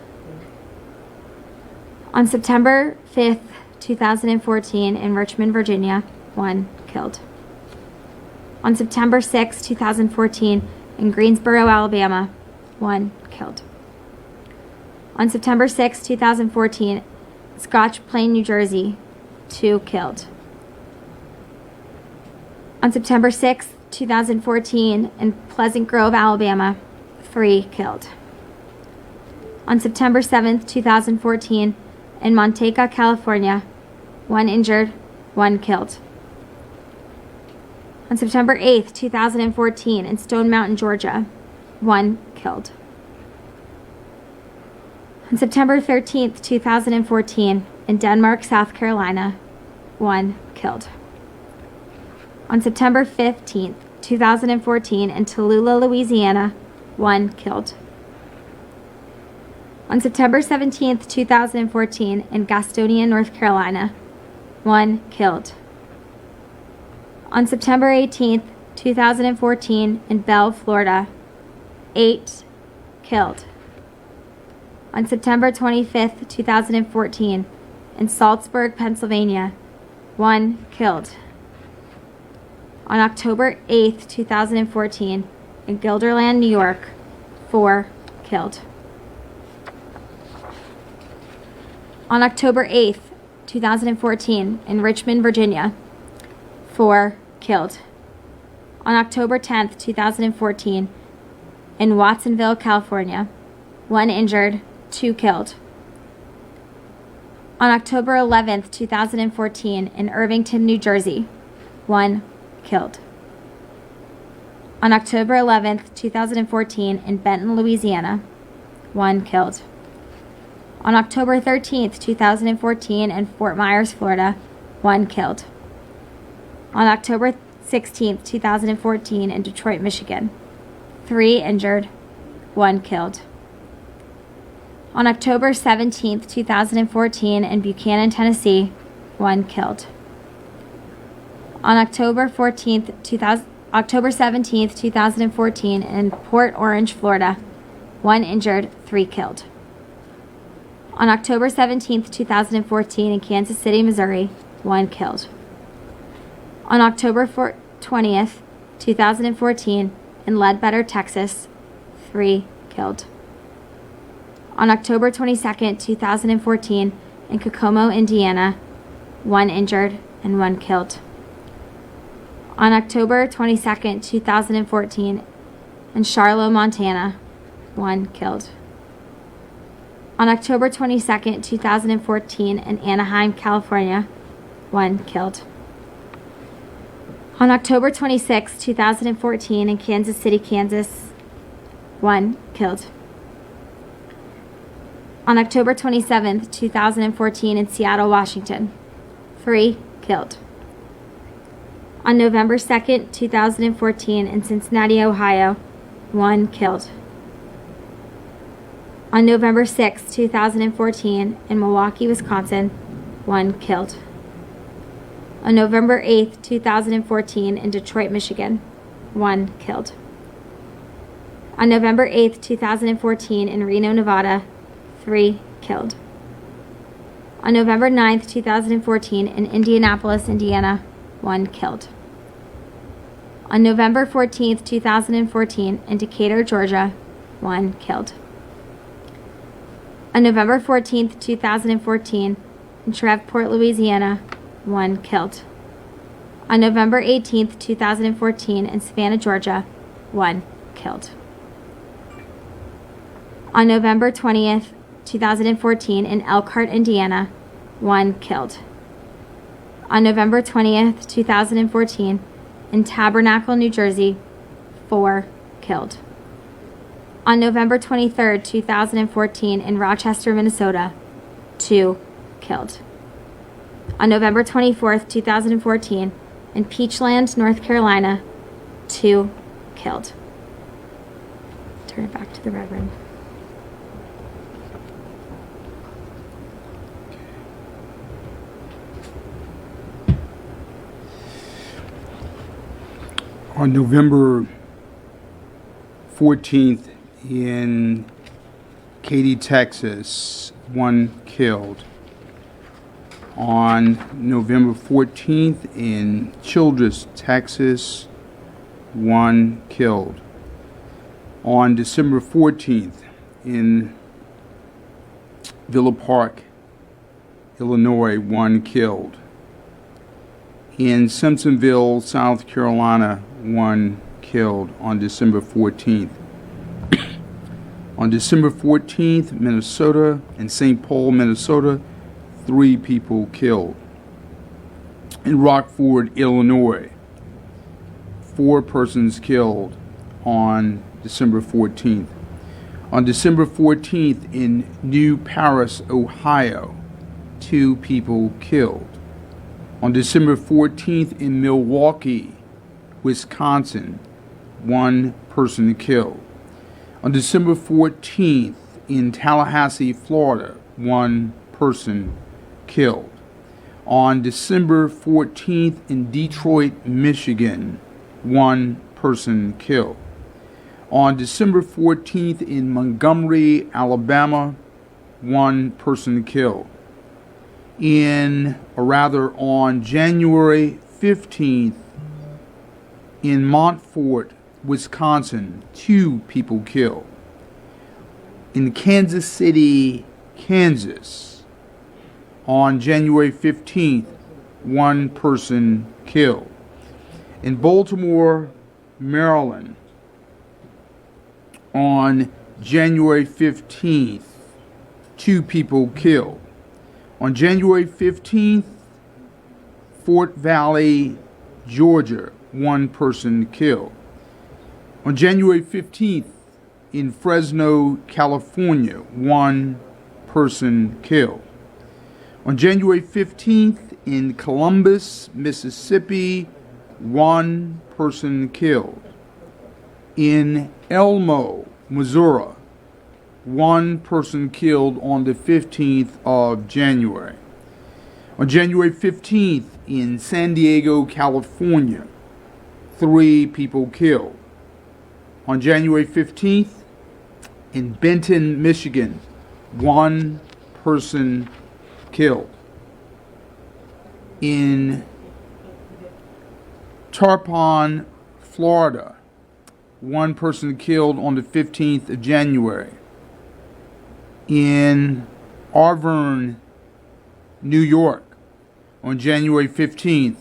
Speaker 2: On September 5th, 2014, in Richmond, Virginia, 1 killed. On September 6th, 2014, in Greensboro, Alabama, 1 killed. On September 6th, 2014, Scotch Plain, New Jersey, 2 killed. On September 6th, 2014, in Pleasant Grove, Alabama, 3 killed. On September 7th, 2014, in Manteca, California, 1 injured, 1 killed. On September 8th, 2014, in Stone Mountain, Georgia, 1 killed. On September 13th, 2014, in Denmark, South Carolina, 1 killed. On September 15th, 2014, in Tallulah, Louisiana, 1 killed. On September 17th, 2014, in Gastonia, North Carolina, 1 killed. On September 18th, 2014, in Belle, Florida, 8 killed. On September 25th, 2014, in Salzburg, Pennsylvania, 1 killed. On October 8th, 2014, in Guilderland, New York, 4 killed. On October 8th, 2014, in Richmond, Virginia, 4 killed. On October 10th, 2014, in Watsonville, California, 1 injured, 2 killed. On October 11th, 2014, in Irvington, New Jersey, 1 killed. On October 11th, 2014, in Benton, Louisiana, 1 killed. On October 13th, 2014, in Fort Myers, Florida, 1 killed. On October 16th, 2014, in Detroit, Michigan, 3 injured, 1 killed. On October 17th, 2014, in Buchanan, Tennessee, 1 killed. On October 17th, 2014, in Port Orange, Florida, 1 injured, 3 killed. On October 17th, 2014, in Kansas City, Missouri, 1 killed. On October 20th, 2014, in Ledbetter, Texas, 3 killed. On October 22nd, 2014, in Kokomo, Indiana, 1 injured and 1 killed. On October 22nd, 2014, in Charlotte, Montana, 1 killed. On October 22nd, 2014, in Anaheim, California, 1 killed. On October 26, 2014, in Kansas City, Kansas, 1 killed. On October 27, 2014, in Seattle, Washington, 3 killed. On November 2, 2014, in Cincinnati, Ohio, 1 killed. On November 6, 2014, in Milwaukee, Wisconsin, 1 killed. On November 8, 2014, in Detroit, Michigan, 1 killed. On November 8, 2014, in Reno, Nevada, 3 killed. On November 9, 2014, in Indianapolis, Indiana, 1 killed. On November 14, 2014, in Decatur, Georgia, 1 killed. On November 14, 2014, in Shreveport, Louisiana, 1 killed. On November 18, 2014, in Savannah, Georgia, 1 killed. On November 20th, 2014, in Elkhart, Indiana, 1 killed. On November 20th, 2014, in Tabernacle, New Jersey, 4 killed. On November 23rd, 2014, in Rochester, Minnesota, 2 killed. On November 24th, 2014, in Peachland, North Carolina, 2 killed. Turn it back to the Reverend.
Speaker 1: On November 14th in Katy, Texas, one killed. On November 14th in Childress, Texas, one killed. On December 14th in Villa Park, Illinois, one killed. In Simpsonville, South Carolina, one killed on December 14th. On December 14th, Minnesota and St. Paul, Minnesota, 3 people killed. In Rockford, Illinois, 4 persons killed on December 14th. On December 14th in New Paris, Ohio, 2 people killed. On December 14th in Milwaukee, Wisconsin, 1 person killed. On December 14th in Tallahassee, Florida, 1 person killed. On December 14th in Detroit, Michigan, 1 person killed. On December 14th in Montgomery, Alabama, 1 person killed. On January 15th in Montfort, Wisconsin, 2 people killed. In Kansas City, Kansas, on January 15th, 1 person killed. In Baltimore, Maryland, on January 15th, 2 people killed. On January 15th, Fort Valley, Georgia, 1 person killed. On January 15th, in Fresno, California, 1 person killed. On January 15th, in Columbus, Mississippi, 1 person killed. In Elmo, Missouri, 1 person killed on the 15th of January. On January 15th, in San Diego, California, 3 people killed. On January 15th, in Benton, Michigan, 1 person killed. In Tarpon, Florida, 1 person killed on the 15th of January. In Auburn, New York, on January 15th,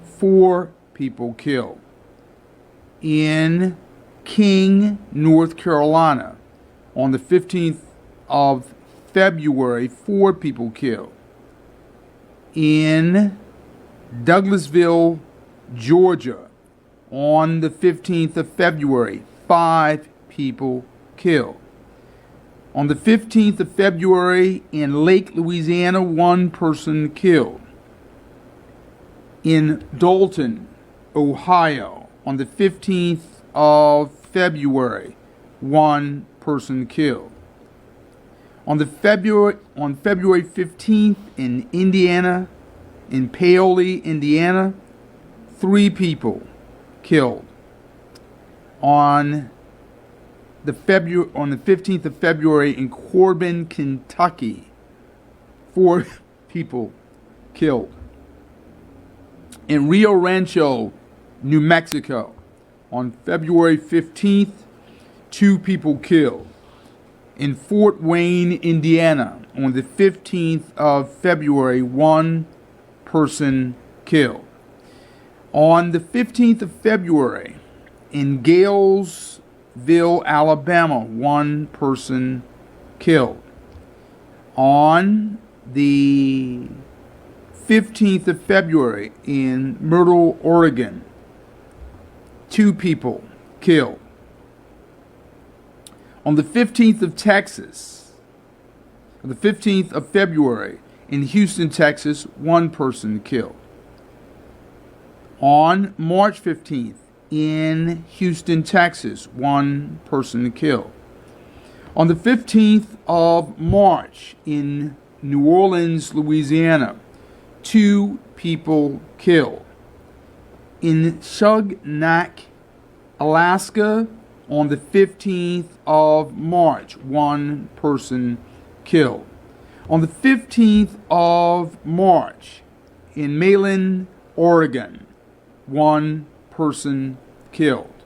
Speaker 1: 4 people killed. In King, North Carolina, on the 15th of February, 4 people killed. In Douglasville, Georgia, on the 15th of February, 5 people killed. On the 15th of February, in Lake, Louisiana, 1 person killed. In Dalton, Ohio, on the 15th of February, 1 person killed. On February 15th, in Indiana, in Paoli, Indiana, 3 people killed. On the 15th of February in Corbin, Kentucky, 4 people killed. In Rio Rancho, New Mexico, on February 15th, 2 people killed. In Fort Wayne, Indiana, on the 15th of February, 1 person killed. On the 15th of February, in Galesville, Alabama, 1 person killed. On the 15th of February, in Myrtle, Oregon, 2 people killed. On the 15th of February, in Houston, Texas, 1 person killed. On March 15th, in Houston, Texas, 1 person killed. On the 15th of March, in New Orleans, Louisiana, 2 people killed. In Shugnak, Alaska, on the 15th of March, one person killed. On the 15th of March, in Malin, Oregon, one person killed.